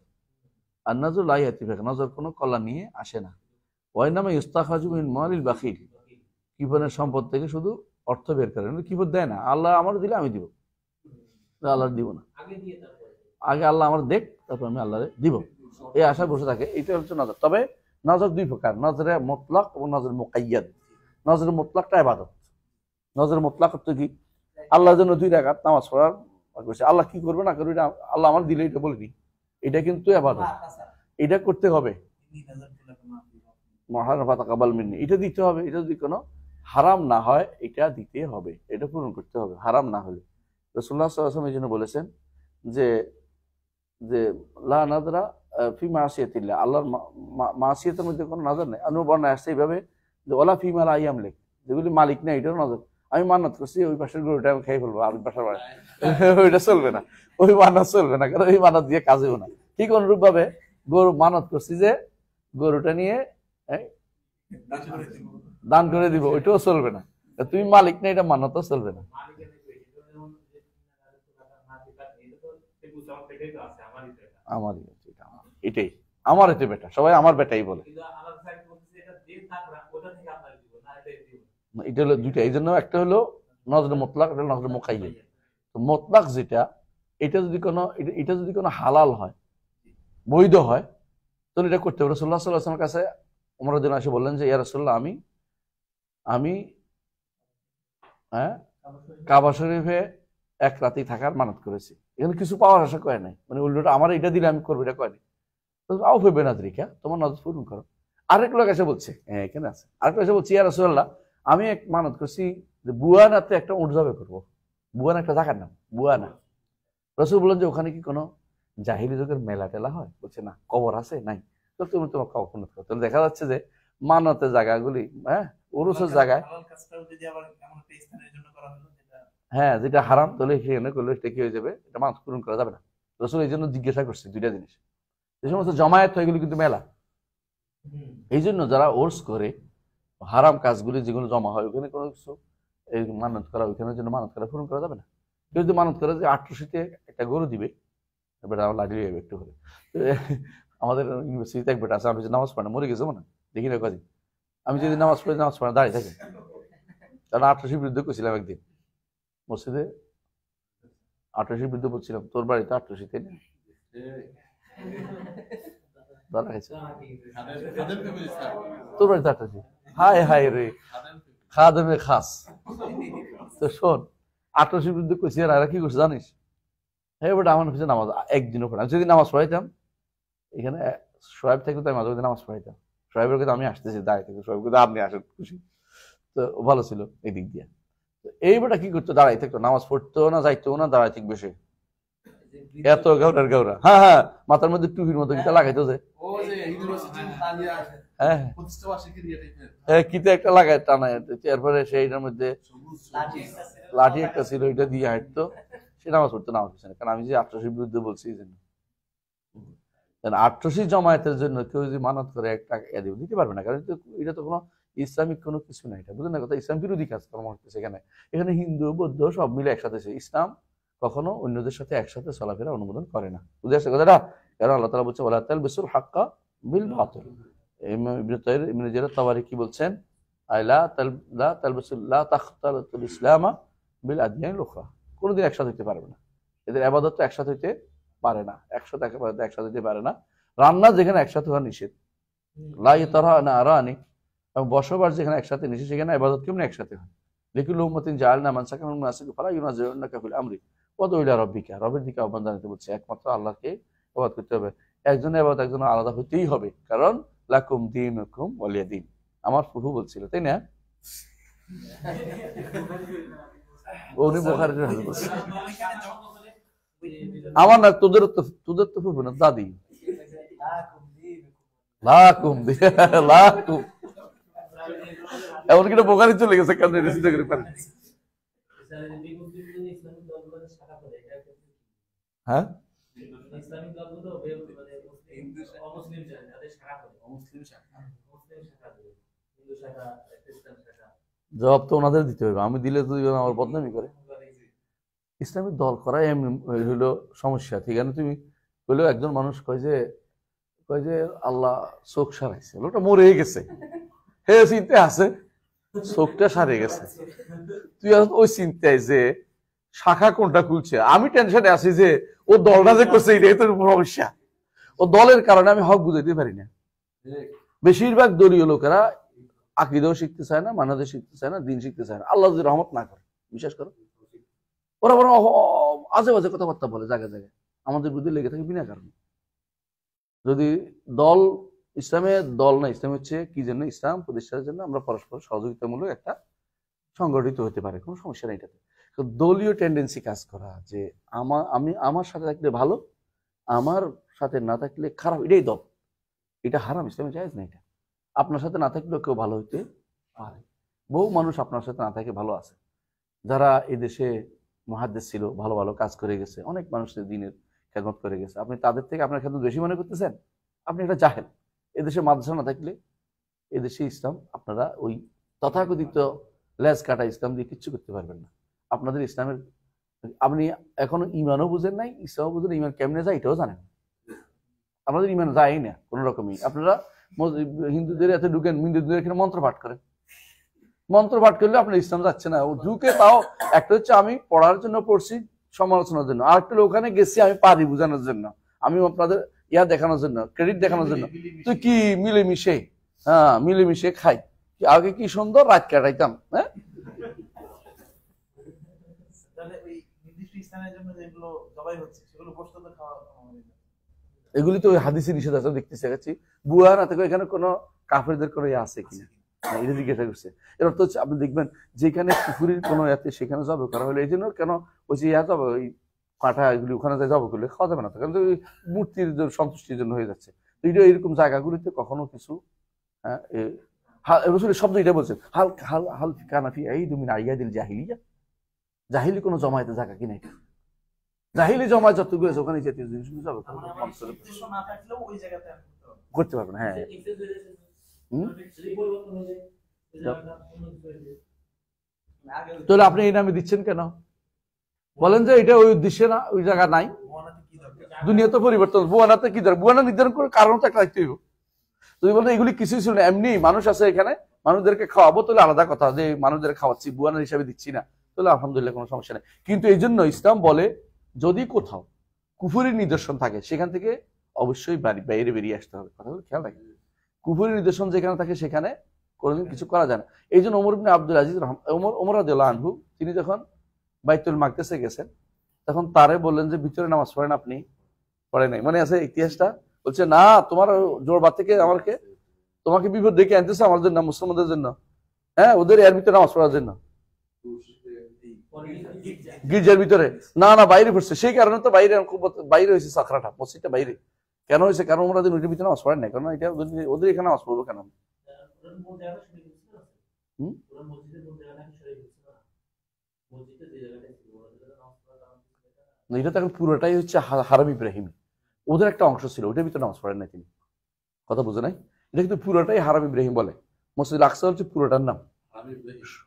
আন নাযরু লা ইয়াতি বিখাইর, নজর কোনো কল্যাণ নিয়ে আসে না। ওয়াইনামা ইস্তাখাজু মিন মালিল বাখিল, কৃপণের সম্পদ থেকে শুধু অর্থ বের করে, কৃপণ দেয় না। আল্লাহ আমার দিলে আমি দিব, আল্লাহ দিব না, আগে আল্লাহ আমার দেখ, তারপর আমি আল্লাহ দিব, এই আশায় বসে থাকে। এটা হচ্ছে নজর। তবে নজর দুই প্রকার, নজরে মুতলাক এবং নজর মুকাইয়াদ। নজর মুতলাকটা ইবাদত। নজর মুতলাক হচ্ছে কি, আল্লাহর জন্য 2 রাকাত নামাজ পড়ার বলছে, আল্লাহ কি করবে না করবে এটা আল্লাহ আমার দিলে এটা বলিনি, এটা কিন্তু ইবাদত, এটা করতে হবে। এটা দিতে হবে, এটা যদি কোনো হারাম না হয় এটা দিতে হবে, এটা পূরণ করতে হবে হারাম না হলে। রাসূলুল্লাহ সাল্লাল্লাহু আলাইহি ওয়াসাল্লাম এই জন্য বলেছেন যে যে লা নাযরা ফি মাসিয়াতিল্লাহ, আল্লাহর মাসিয়াতের মধ্যে কোনো নজর নেই। অনুবর্ণায় আসছে এইভাবে যে ওলা ফি মা লা ইয়ামলিক, যেগুলি মালিক নেই এটার নজর। আমি মান্নাত করছি ওই পাশের গরুটা আমি খেয়ে ফেলবো, আর বাসার বাড়ি ওইটা চলবে না, ওই মান্নাত চলবে না, কারণ ওই মান্নাত দিয়ে কাজেও না। ঠিক অনুরূপ ভাবে গরু মানত করছি যে গরুটা নিয়ে দান করে দিব, ওইটাও চলবে না। তুমি মালিক না, এটা মান্নাতও চলবে না। আমারই এটাই, আমার এতে বেটা, সবাই আমার বেটাই বলে। এটা হলো দুইটা, এই জন্য একটা হলো নজরে মুতলাক, একটা নজরে মুকাইয়াদ। তো মুতলাক যেটা, এটা যদি কোনো হালাল হয়, বৈধ হয়, তাহলে এটা করতে হবে। রাসূলুল্লাহ সাল্লাল্লাহু আলাইহি ওয়াসাল্লামের কাছে ওমর রাদিয়াল্লাহু আনহু বললেন যে ইয়া রাসূলুল্লাহ, আমি কাবা শরীফে 1 রাতে থাকার মানত করেছি, এখানে কিছু পাওয়ার আশা করে নাই, মানে উল্টোটা আমার এটা দিলে আমি করবো, এটা করেনি। আও ফেবে নাজরিকা, তোমার নজর পূরণ করো। আরেক লোক এসে বলছে, হ্যাঁ এখানে আছে, আরেক এসে বলছে ইয়া রাসূলুল্লাহ, আমি এক মানত করছি যে বুয়ানাতে একটা উট জবে করবো। বুয়ানা একটা জায়গার নাম, বুয়ানা। রাসূল বললেন যে ওখানে কি কোনো জাহিলি যুগের মেলা টেলা হয়? বলছে না। কবর আছে? নাই। তো তুমি তোমার কখন করো? তাহলে দেখা যাচ্ছে যে মানতের জায়গাগুলি, উরুসের জায়গায়, হ্যাঁ যেটা হারাম, তাহলে সেখানে করলে এটা কি হয়ে যাবে, এটা মানত পূরণ করা যাবে না। রাসূল এই জন্য জিজ্ঞাসা করছে 2টা জিনিস। যে সমস্ত জমায়েত হয় এগুলো কিন্তু মেলা, এই জন্য যারা ওর্স করে হারাম কাজগুলি যেগুলো জমা হয় ওখানে কোনো কিছু এই মানত করা, ওইখানের জন্য মানত করা পূরণ করা যাবে না। কেউ যদি মানত করে যে 800-তে একটা গরু দিবে, এবার আমার লাঠি যাবে একটু করে। আমাদের ইউনিভার্সিটিতে এক বেটা আছে, আমি নামাজ পড়ে না, মরে গেছে না, দেখি না কদিন। আমি যদি নামাজ পড়ে দাঁড়িয়ে থাকে, কারণ 800-র বিরুদ্ধে করছিলাম একদিন মসজিদে, 800-র বিরুদ্ধে বলছিলাম, তোর বাড়িতে 800-তে তোর বাড়িতে 800, হায় হায় রে খাদেমে খাস। তো শোন, 800-র বিরুদ্ধে করছি, আর এরা কি করছে জানিস? হ্যাঁ বেটা আমার পিছনে নামাজ একদিনও পড়ে। আমি যদি নামাজ পড়াইতাম এখানে, সোহেব থেকে তো আমি মাঝে মাঝে নামাজ পড়াইতাম, সোহেবের কথা আমি আসতেছি দাঁড়িয়ে থেকে, সোহেব কিন্তু আপনি আসেন, খুশি তো ভালো ছিল এই দিক দিয়ে। তো এই বেটা কি করতো, দাঁড়াই থাকতো, নামাজ পড়তেও না, যাইতেও না, দাঁড়াই থাকবে সে, এত গাউরার গাউরা। হ্যাঁ হ্যাঁ, মাথার মধ্যে টুপির মতো কিটা লাগাইতো যে, হ্যাঁ কিতে একটা লাগাই টানায়, এরপরে সেইটার মধ্যে লাঠি একটা ছিল, ওইটা দিয়ে হাঁটতো, সে নামাজ পড়তো নামাজ পড়ছে না। কারণ আমি যে 800-র বিরুদ্ধে বলছি এই জন্য। 800 জমায়েতের জন্য কেউ যদি মানত করে একটা দিতে পারবে না, কারণ এটা তো কোনো ইসলামিক কোনো কিছু না, এটা বুঝলেন না কথা, ইসলাম বিরোধী কাজ কর্ম হচ্ছে এখানে। এখানে হিন্দু বৌদ্ধ সব মিলে একসাথে, ইসলাম কখনো অন্যদের সাথে একসাথে চলাফেরা অনুমোদন করে না, বুঝে আসছে কথাটা? কারণ আল্লাহ তাআলা বলছে ওয়ালা তালবিসুল হাক্কা বিল বাতিল। ইবনে তাইর ইবনে জারীর তাবারি কি বলছেন, লা তালবিসুল লা তাখতালুল ইসলামা বিল আদিয়ানিল উখরা, কোনোদিন একসাথে হতে পারবে না, এদের ইবাদত তো একসাথে হতে পারে না, একসাথে হতে পারে না। রান্না যেখানে একসাথে হওয়া নিষেধ, লা ইয়াতারানা আরানি, এবং বসবাস যেখানে একসাথে নিষেধ, সেখানে ইবাদত কেমন একসাথে হয়। লিকুল্লি উম্মাতিন জাআলনা মানসাকাহুম মুনাসিকা ফালা ইউনাজিউনাকা ফিল আমরি ওয়াদউ ইলা রাব্বিকা, রবের দিকে আহ্বান জানাতে বলছে, একমাত্র আল্লাহকে ইবাদত করতে হবে, একজনের ইবাদত একজনের আলাদা হতেই হবে, কারণ লাকুম দীনুকুম ওয়ালিয়া দীন, আমার ফুফু বলছিল, তাই না? উনি বুখারীর হাদিস বলছে, আমার না, তোদের তো ফুফু না, দাদি। লাকুম লাকুম, এমন কিনা বুখারী চলে গেছে, কেন চিন্তা করে পারেন? হ্যাঁ জবাব তো ওনাদের দিতে হবে, আমি দিলে তো আমার বদনামি করে। ইসলামিক দল করা এমনি হইলো সমস্যা, ঠিক আছে? তুমি বললেও একজন মানুষ কয় যে কয় যে আল্লাহ চোখ সারাইছে, লোকটা মরে গেছে, হে চিন্তা আছে চোখটা সারিয়ে গেছে, তুই ওই চিন্তায় যে শাখা কোনটা খুলছে, আমি টেনশনে আছি যে ও দলটা যে করছে এটাই তো সমস্যা, ও দলের কারণে আমি হক বুঝাইতে পারি না। বেশিরভাগ দলীয় লোকেরা আকীদাও শিখতে চায় না, মানহাজও শিখতে চায় না, দিন শিখতে চায় না, আল্লাহ যদি রহমত না করে, বিশ্বাস করো। ওরা বরং আজে বাজে কথাবার্তা বলে জায়গায় জায়গায়, আমাদের বিরুদ্ধে লেগে থাকে বিনা কারণে। যদি দল, ইসলামের দল না, ইসলাম হচ্ছে কি জন্য, ইসলাম প্রতিষ্ঠার জন্য আমরা পরস্পর সহযোগিতামূলক একটা সংগঠিত হতে পারে, কোনো সমস্যা নেই এটাতে। তো দলীয় টেন্ডেন্সি কাজ করা যে আমি আমার সাথে থাকলে ভালো, আমার সাথে না থাকলে খারাপ, এটাই দল, এটা হারাম, ইসলামে জায়েজ না। এটা আপনার সাথে না থাকলেও কেউ ভালো হইতে পারে। বহু মানুষ আপনার সাথে না থাকে ভালো আছে, যারা এই দেশে মুহাদ্দিস ছিল, ভালো ভালো কাজ করে গেছে, অনেক মানুষের দিনের খেদমত করে গেছে, আপনি তাদের থেকে আপনার খেদমত বেশি মনে করতেছেন, আপনি এটা জাহেল। এদেশে মাদ্রাসা না থাকলে এদেশে ইসলাম আপনারা ওই তথাকথিত লেজ কাটা ইসলাম দিয়ে কিচ্ছু করতে পারবেন না। আপনাদের ইসলামের আপনি এখনো ইমানও বুঝেন নাই, ইসলামও বুঝেন, ইমান কেমনে যায় এটাও জানেন। আপনাদের ইমান যায় না কোন রকমই। আপনারা হিন্দুদের এত ঢুকেন, হিন্দুদের এখানে মন্ত্র পাঠ করেন, মন্ত্র পাঠ করলে আপনার ইসলাম যাচ্ছে না। ও ঢুকে তাও একটা হচ্ছে আমি পড়ার জন্য পড়ছি, সমালোচনার জন্য, আর একটা ওখানে গেছি আমি পারি বোঝানোর জন্য, আমি আপনাদের ইয়া দেখানোর জন্য, ক্রেডিট দেখানোর জন্য। তুই কি মিলেমিশে, হ্যাঁ মিলেমিশে খাই, আগে কি সুন্দর রাত কাটাইতাম। হ্যাঁ, এগুলি তো ওই হাদিসে নিষেধাজ্ঞা দেখতে শেখাচ্ছি। বুয়া না থেকে এখানে কোনো কাফেরদের কোনো ইয়ে আছে কিনা এটা জিজ্ঞাসা করছে। এর অর্থ হচ্ছে আপনি দেখবেন যেখানে কুফুরির কোনো ইয়াতে সেখানে জব করা হলো, এই জন্য কেন ওই যে ইয়া জব, ওই কাঁটা এগুলি ওখানে জব করলে খাওয়া যাবে না, কারণ ওই মূর্তির সন্তুষ্টির জন্য হয়ে যাচ্ছে। তো এটা এরকম জায়গাগুলিতে কখনো কিছু শব্দ এটা বলছেন হাল হাল হাল কানাফি এই তুমি আইয়া দিল জাহিলিয়া, জাহিলি কোনো জমায়েতে জায়গা কিনা, জাহিলি জমায়েত যতগুলো আছে ওখানে জাতীয় জিনিসগুলো যাবে করতে পারবে না। হ্যাঁ, তাহলে আপনি এই নামে দিচ্ছেন কেন? বলেন যে এটা ওই উদ্দেশ্যে না, ওই জায়গা নাই, দুনিয়া তো পরিবর্তন, বুয়ানাতে কি দরকার? বুয়ানা নির্ধারণ করে কারণ তো একটা রাখতে হইব। যদি বলেন এগুলি কিছুই ছিল না, এমনি মানুষ আছে এখানে, মানুষদেরকে খাওয়াবো, তাহলে আলাদা কথা, যে মানুষদের খাওয়াচ্ছি বুয়ানা হিসাবে দিচ্ছি না, তাহলে আলহামদুলিল্লাহ কোনো সমস্যা নেই। কিন্তু এই জন্য ইসলাম বলে যদি কোথাও কুফুরির নিদর্শন থাকে সেখান থেকে অবশ্যই বাইরে বেরিয়ে আসতে হবে। কথাগুলো খেয়াল রাখবেন, কুফুরির নিদর্শন যেখানে থাকে সেখানে কোনোদিন কিছু করা যায় না। এই জন্য ওমর ইবনে আব্দুল আজিজ ওমর রাদিয়াল্লাহু আনহু তিনি যখন বাইতুল মাকদেসে গেছেন তখন তারে বললেন যে ভিতরে নামাজ পড়েন, আপনি পড়ে নাই, মনে আছে ইতিহাসটা? বলছে না, তোমার জোর বাদ থেকে আমাকে তোমাকে বিপদ ডেকে আনতেছে আমার জন্য, মুসলমানদের জন্য, হ্যাঁ ওদের এর ভিতরে নামাজ পড়ার জন্য, গির্জার ভিতরে না না বাইরে পড়ছে। সেই কারণে তো বাইরে বাইরে হয়েছে সাখরাটা, মসজিদটা বাইরে কেন হয়েছে? কারণ ওরা ওইটার ভিতরে নামাজ পড়েন না, কারণ এটা ওদের এখানে নামাজ পড়বো কেন? এটা তো এখন পুরোটাই হচ্ছে হারাম ইব্রাহিম, ওদের একটা অংশ ছিল, ওইটার ভিতরে নামাজ পড়েন না তিনি, কথা বুঝে নাই? এটা কিন্তু পুরোটাই হারাম ইব্রাহিম বলে, মসজিদ আকসা হচ্ছে পুরোটার নাম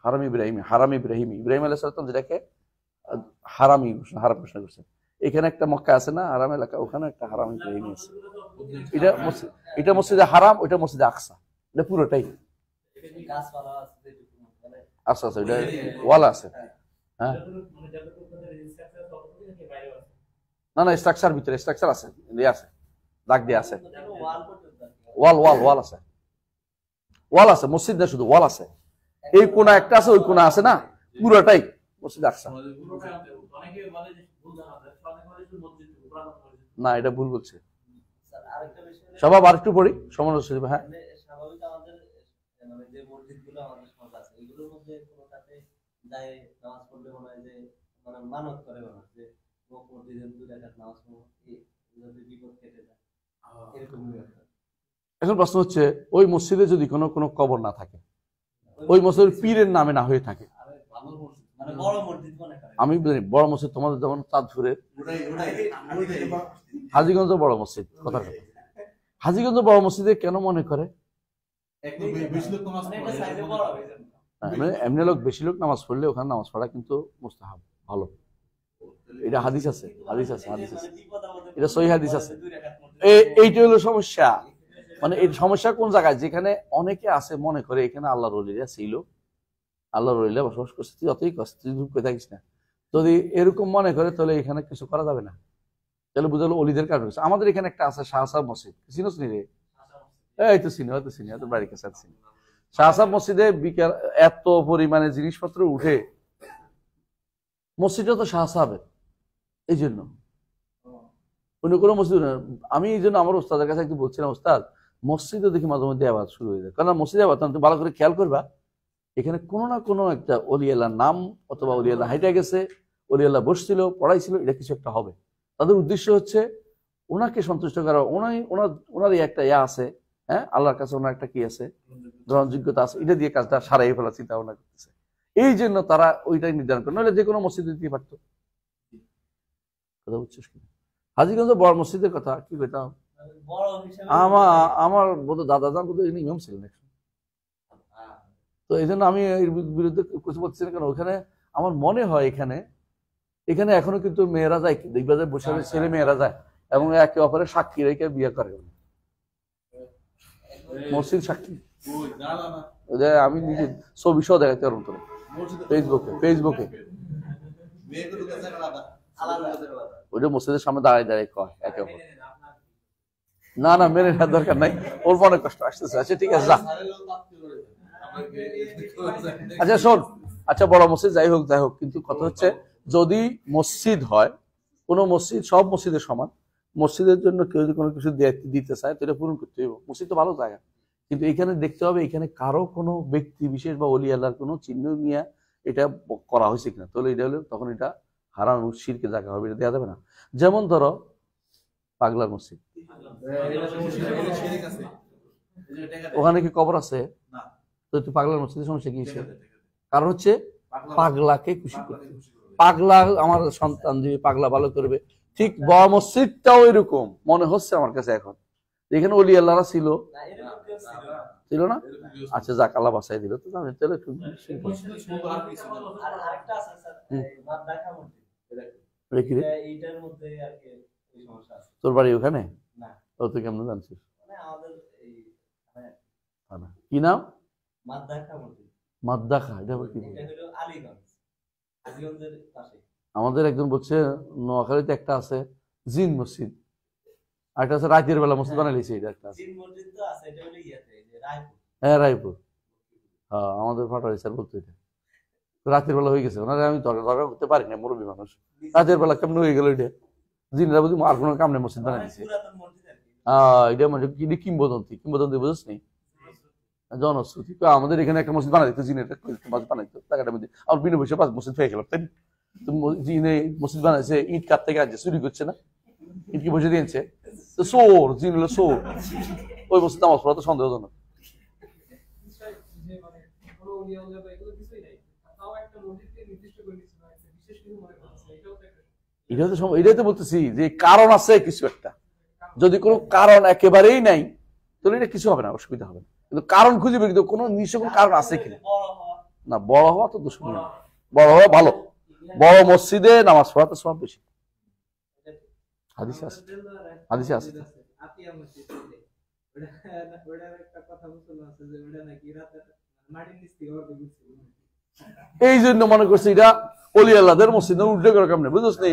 হারাম ইব্রাহিম। হারাম ইব্রাহিম, ইব্রাহিম আলাইহিস সালাম যেটাকে হারামি হারাম ঘোষণা করছেন, এখানে একটা মক্কা আছে না হারাম এলাকা, ওখানে একটা হারাম ইব্রাহিম আছে। এটা মসজিদে হারাম, ওইটা মসজিদে আকসা, এটা পুরোটাই আচ্ছা আচ্ছা, এটা ওয়াল আছে। হ্যাঁ না না, স্ট্রাকচার ভিতরে স্ট্রাকচার আছে, আছে দাগ দিয়ে আছে, ওয়াল ওয়াল ওয়াল আছে, ওয়াল আছে, মসজিদ না শুধু ওয়াল আছে, এই কোনা একটা আছে, ওই কোনা আছে না, পুরোটাই মসজিদ আকসা। না এটা ভুল বলছে, সবাব আর একটু পড়ি সমালোচনা। হ্যাঁ এখন প্রশ্ন হচ্ছে ওই মসজিদে যদি কোনো কোনো কবর না থাকে, ওই মসজিদের পীরের নামে না হয়ে থাকে, আমি বড় মসজিদ তোমাদের যেমন চাঁদপুরের হাজীগঞ্জ বড় মসজিদ, কথা কথা হাজীগঞ্জ বড় মসজিদে কেন মনে করে এমনি লোক বেশি লোক নামাজ পড়লে ওখানে নামাজ পড়া কিন্তু মুস্তাহাব, ভালো। এটা হাদিস আছে, হাদিস আছে, হাদিস আছে, এটা সহিহ হাদিস আছে, এইটা হলো সমস্যা। মানে এই সমস্যা কোন জায়গায়, যেখানে অনেকে আছে মনে করে এখানে আল্লাহর ওলিরা ছিল, আল্লাহর ওলিরা বসবাস করছে, তুই অতই কষ্ট, তুই চুপ করে থাকিস না। যদি এরকম মনে করে তাহলে এখানে কিছু করা যাবে না, তাহলে বুঝালো অলিদের কাজ হচ্ছে। আমাদের এখানে একটা আছে শাহসাব মসজিদ, চিনোস নি রে? এই তো চিনি, হয়তো চিনি, হয়তো বাড়ির কাছে চিনি। শাহসাব মসজিদে বিকেল এত পরিমাণে জিনিসপত্র উঠে, মসজিদটা তো শাহসাবের, এই জন্য অন্য কোনো মসজিদ না। আমি এই জন্য আমার ওস্তাদের কাছে একটু বলছিলাম, ওস্তাদ মসজিদে দেখি মাঝে মধ্যে আওয়াজ শুরু হয়ে যায়, কারণ মসজিদে আওয়াজ তুমি ভালো করে খেয়াল করবা, এখানে কোনো না কোনো একটা অলিয়াল্লাহর নাম অথবা অলিয়াল্লাহ হাইটা গেছে, অলিয়াল্লাহ বসছিল, পড়াইছিল, এটা কিছু একটা হবে। তাদের উদ্দেশ্য হচ্ছে ওনাকে সন্তুষ্ট করা, ওনারই একটা ইয়া আছে, হ্যাঁ, আল্লাহর কাছে ওনার একটা কি আছে, গ্রহণযোগ্যতা আছে, এটা দিয়ে কাজটা সারাই ফেলা চিন্তা ভাবনা করতেছে। এই জন্য তারা ওইটাই নির্ধারণ করে, নইলে যে কোনো মসজিদে দিতে পারতো। কথা বুঝছিস কিনা? হাজীগঞ্জ বড় মসজিদের কথা কি কইতাম, আমার বোধ দাদা যান বোধ ইমাম ছিলেন, তো এই জন্য আমি এর বিরুদ্ধে কিছু বলছি না। কেন ওখানে আমার মনে হয় এখানে এখনো কিন্তু মেয়েরা যায়, দেখবা যে বসে ছেলে মেয়েরা যায় এবং একে অপরের সাক্ষী রেখে বিয়ে করে, মসজিদ সাক্ষী। আমি নিজে ছবি সহ দেখাতে পারবো তোর ফেসবুকে ওইটা মসজিদের সামনে দাঁড়ায় দাঁড়ায় কয় একে অপর। না না, মেরে নেওয়ার দরকার নাই, ওর মনে কষ্ট আসতেছে। আচ্ছা ঠিক আছে, যা। আচ্ছা শোন, আচ্ছা বড় মসজিদ যাই হোক, কিন্তু কথা হচ্ছে যদি মসজিদ হয়, কোনো মসজিদ সব মসজিদের সমান, মসজিদের জন্য কেউ যদি কোনো কিছু দিতে চায় তো এটা পূরণ করতে হবে। মসজিদ তো ভালো জায়গা, কিন্তু এখানে দেখতে হবে এখানে কারো কোনো ব্যক্তি বিশেষ বা ওলি আল্লাহর কোনো চিহ্ন নিয়ে এটা করা হয়েছে কিনা, তাহলে এটা হলে তখন এটা হারাম শিরকে জায়গা হবে, এটা দেওয়া যাবে না। যেমন ধরো পাগলার মসজিদ, ওখানে কি কবর আছে? তো তুই পাগলার মসজিদের সমস্যা কি? কারণ হচ্ছে পাগলাকে খুশি করতে, পাগলা আমার সন্তান যদি পাগলা ভালো করবে। ঠিক বড় মসজিদটাও এরকম মনে হচ্ছে আমার কাছে এখন, এখানে ওলি আল্লাহরা ছিল না? আচ্ছা যাক, আল্লাহ বাসায় দিল, তো জানেন তাহলে তোর বাড়ি ওখানে? ও তুই কেমন জানছিস? কি নাম? মাদ্দাখা, এটা কি? আমাদের একজন বলছে নোয়াখালীতে একটা আছে জিন মসজিদ, আর একটা আছে রাতের বেলা মসজিদ বানাইছে, এটা একটা আছে। হ্যাঁ রায়পুর, হ্যাঁ আমাদের ফাটারি স্যার বলতো এটা রাতের বেলা হয়ে গেছে, ওনারা আমি দরকার করতে পারি না, মুরব্বী মানুষ, রাতের বেলা কেমন হয়ে গেল এটা, জিনরা বুঝি আর কোনো কামনে মসজিদ বানাই দিছে। এটা মানে কিংবদন্তি বুঝছ নি, জনশ্রুতি। আমাদের এখানে একটা মসজিদ বানাই দিত, জিনের বানাইতো টাকাটা মধ্যে, আমার বিনা পয়সা 5 মসজিদ হয়ে গেল, তাই জিনে মসজিদ বানাইছে, ইট কাট থেকে আসছে, চুরি করছে না, ইট কি পয়সা দিয়েছে, তো চোর, জিন হলো চোর, ওই মসজিদ নামাজ পড়া তো সন্দেহজনক। এটাই তো বলতেছি যে কারণ আছে কিছু একটা, যদি কোনো কারণ একেবারেই নাই তাহলে এটা কিছু হবে না, অসুবিধা হবে না, কিন্তু কারণ খুঁজে বের, কোনো নিশ্চয় কোনো কারণ আছে কিনা। না বড় হওয়া তো দুশ্মন না, বড় হওয়া ভালো, বড় মসজিদে নামাজ পড়াতে সব বেশি, হাদিসে আছে, হাদিসে আছে। এই জন্য মনে করছি এটা অলি আল্লাহদের মসজিদ উল্টে করে কেমনে বুঝছ নি,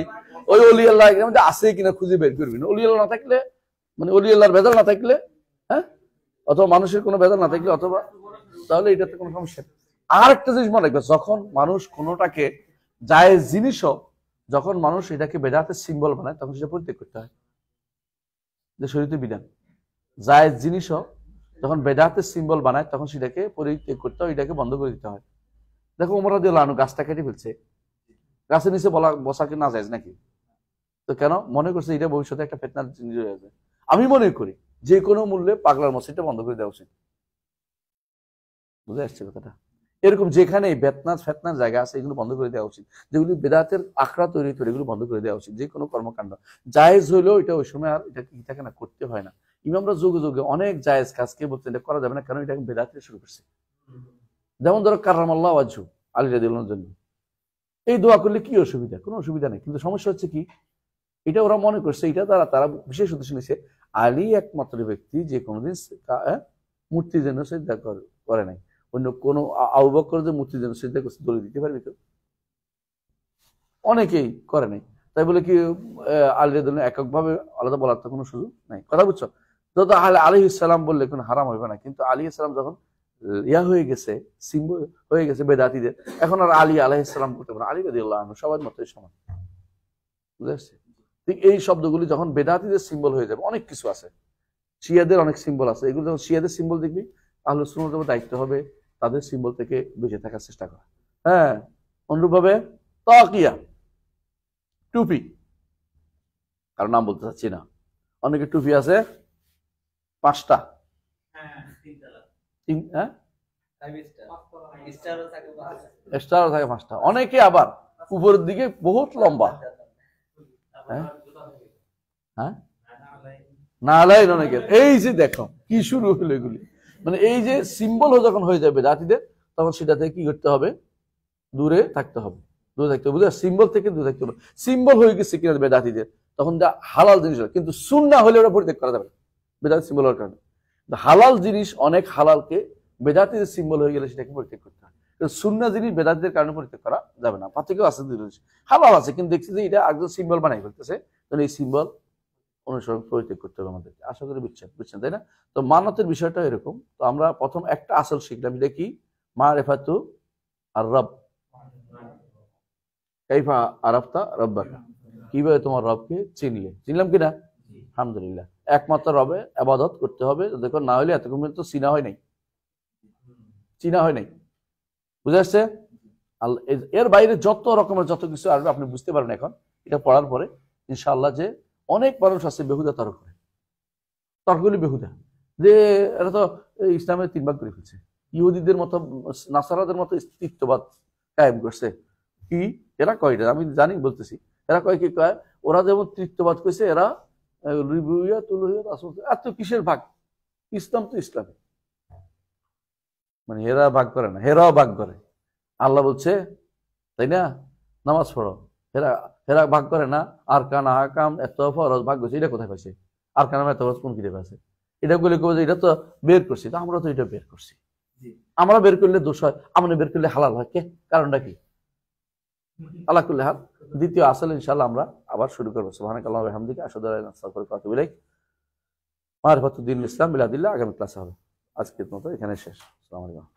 ওই অলি আল্লাহ আছে কিনা খুঁজে বের করবি না। অলি আল্লাহ না থাকলে, মানে অলি আল্লাহর ভেজাল না থাকলে, হ্যাঁ, অথবা মানুষের কোনো ভেজাল না থাকলে, অথবা তাহলে এটাতে কোনো সমস্যা। আর একটা জিনিস মনে রাখবে, যখন মানুষ কোনোটাকে জায়েজ জিনিসও, যখন মানুষ এটাকে বেদাতের সিম্বল বানায় তখন সেটা পরিত্যাগ করতে হয়, যে শরীয়তের বিধান। জায়েজ জিনিসও যখন বেদাতের সিম্বল বানায় তখন সেটাকে পরিত্যাগ করতে হয়, এটাকে বন্ধ করে দিতে হয়। দেখো ওমর রাদিয়াল্লাহু আনহু গাছটা কেটে ফেলছে, গাছের নিচে বসা কি না যায় নাকি? তো কেন? মনে করছে এটা ভবিষ্যতে একটা ফিতনার জিনিস হয়ে যাবে। আমি মনে করি যে কোনো মূল্যে পাগলার মসজিদটা বন্ধ করে দেওয়া উচিত। বুঝে আসছে কথাটা? এরকম যেখানে ফেতনার জায়গা আছে এগুলো বন্ধ করে দেওয়া উচিত, যেগুলি বেদাতের আখড়া তৈরি এগুলো বন্ধ করে দেওয়া উচিত। যে কোনো কর্মকাণ্ড জায়েজ হইলেও এটা ওই সময় আর এটা কি থাকে না, করতে হয় না। ইমামরা যুগে যুগে অনেক জায়েজ কাজকে বলতে এটা করা যাবে না, কারণ এটা বেদাতে শুরু করছে। যেমন ধরো কাররামাল্লাহু ওয়াজহু, আলী রাদিয়াল্লাহু আনহুর জন্য এই দোয়া করলে কি অসুবিধা? কোনো অসুবিধা নেই, কিন্তু সমস্যা হচ্ছে কি, এটা ওরা মনে করছে এটা তারা বিশেষ উদ্দেশ্য নিচ্ছে। আলী একমাত্র ব্যক্তি যে কোনোদিন মূর্তি যেন সিজদা করে নাই। অন্য কোনো আবু বকর যে মূর্তি যেন সিজদা করছে দলিল দিতে পারবি কেউ? অনেকেই করে নাই। তাই বলে কি আলী রাদিয়াল্লাহু আনহু এককভাবে আলাদা বলার তো কোনো সুযোগ নাই। কথা বুঝছো? যত আলাইহিস সালাম বললে কোনো হারাম হবে না, কিন্তু আলাইহিস সালাম যখন ইয়া হয়ে গেছে, সিম্বল হয়ে গেছে বেদাতীদের, এখন আর আলী আলাইহিস সালাম করতে পারে, আলী রাদিয়াল্লাহু আনহু সবার মতই সমান। বুঝতে? ঠিক এই শব্দগুলি যখন বেদাতীদের সিম্বল হয়ে যাবে, অনেক কিছু আছে, শিয়াদের অনেক সিম্বল আছে, এগুলো যখন শিয়াদের সিম্বল দেখবি, আহলুস সুন্নাতের দায়িত্ব হবে তাদের সিম্বল থেকে বেঁচে থাকার চেষ্টা করা। হ্যাঁ, অনুরূপভাবে তাকিয়া, টুপি, কারণ নাম বলতে চাচ্ছি না, অনেকে টুপি আছে 5টা, স্টারও থাকে 5টা, অনেকে আবার উপরের দিকে বহুত লম্বা। হ্যাঁ, নালাইন অনেকের। এই যে দেখো কি শুরু হলো এগুলি, মানে এই যে সিম্বল যখন হয়ে যাবে জাতিদের, তখন সেটা থেকে কি করতে হবে? দূরে থাকতে হবে, দূরে থাকতে হবে। বুঝলে, সিম্বল থেকে দূরে থাকতে হবে। সিম্বল হয়ে গেছে কিনা বেদাতীদের, তখন যা হালাল জিনিস হয়, কিন্তু সুন্নাহ হলে ওটা পরিত্যাগ করা যাবে না বেদাতি সিম্বল হওয়ার কারণে। হালাল জিনিস, অনেক হালালকে বেদাতীদের সিম্বল হয়ে গেলে সেটাকে পরিত্যাগ করতে হয়। সুন্নাহ জিনিস বেদাতীদের কারণে পরিত্যাগ করা যাবে না। পার্থক্য আছে, জিনিস হালাল আছে, কিন্তু দেখছি যে এটা একজন সিম্বল বানাই ফেলতেছে, তাহলে এই সিম্বল অনুসরণ পরিত্যাগ করতে হবে আমাদেরকে। আশা করি বুঝছেন, তাই না? তো মানতের বিষয়টা এরকম। তো আমরা প্রথম একটা আসল শিখলাম, এটা কি? মারিফাতু আর রব। কাইফা আরাফতা রব্বাক, কিভাবে তোমার রবকে চিনলাম কিনা? আলহামদুলিল্লাহ। একমাত্র রবে ইবাদত করতে হবে, দেখো না হলে এতক্ষণ পর্যন্ত চিনা হয় নাই। বুঝে আসছে? এর বাইরে যত রকমের যত কিছু আসবে আপনি বুঝতে পারবেন এখন এটা পড়ার পরে ইনশাআল্লাহ, যে অনেক মানুষ আছে বেহুদা তর্কগুলি বেহুদা, যে এরা তো ইসলামের 3 ভাগ করে ফেলছে, ইহুদিদের মতো নাসারাদের মতো স্তিত্ববাদ কায়েম করছে। কি এরা কয়টা আমি জানি, বলতেছি, এরা কয় কি কয়, ওরা যেমন তৃত্ববাদ করেছে, এরা এত কিসের ভাগ? ইসলাম তো ইসলামে, মানে এরা ভাগ করে না, হেরাও ভাগ করে। আল্লাহ বলছে, তাই না, নামাজ পড়ো, হেরা ভাগ করে না। আর কান আহকাম এত ফরজ ভাগ করছে, এটা কোথায় পাইছে? আর কান এত ফরজ কোন কিতাবে আছে? এটা বলে কবে যে এটা তো বের করছি, তো আমরা তো এটা বের করছি। আমরা বের করলে দোষ হয়, আমরা বের করলে হালাল হয়, কে? কারণটা কি? আল্লাহ কুল্লি হাল। দ্বিতীয় আসল ইনশাআল্লাহ আমরা আবার শুরু করবো। সুবহানাকাল্লাহি ওয়া বিহামদিহি আশহাদু আল্লা ইলাহা ইল্লা আনতা আস্তাগফিরুকা ওয়া আতুবু ইলাইক। মারিফাতুদ্দীন ইসলাম বিলাদিল্লাহ আগামী ক্লাসে হবে। আজকের মতো এখানে শেষ। আসসালামু আলাইকুম।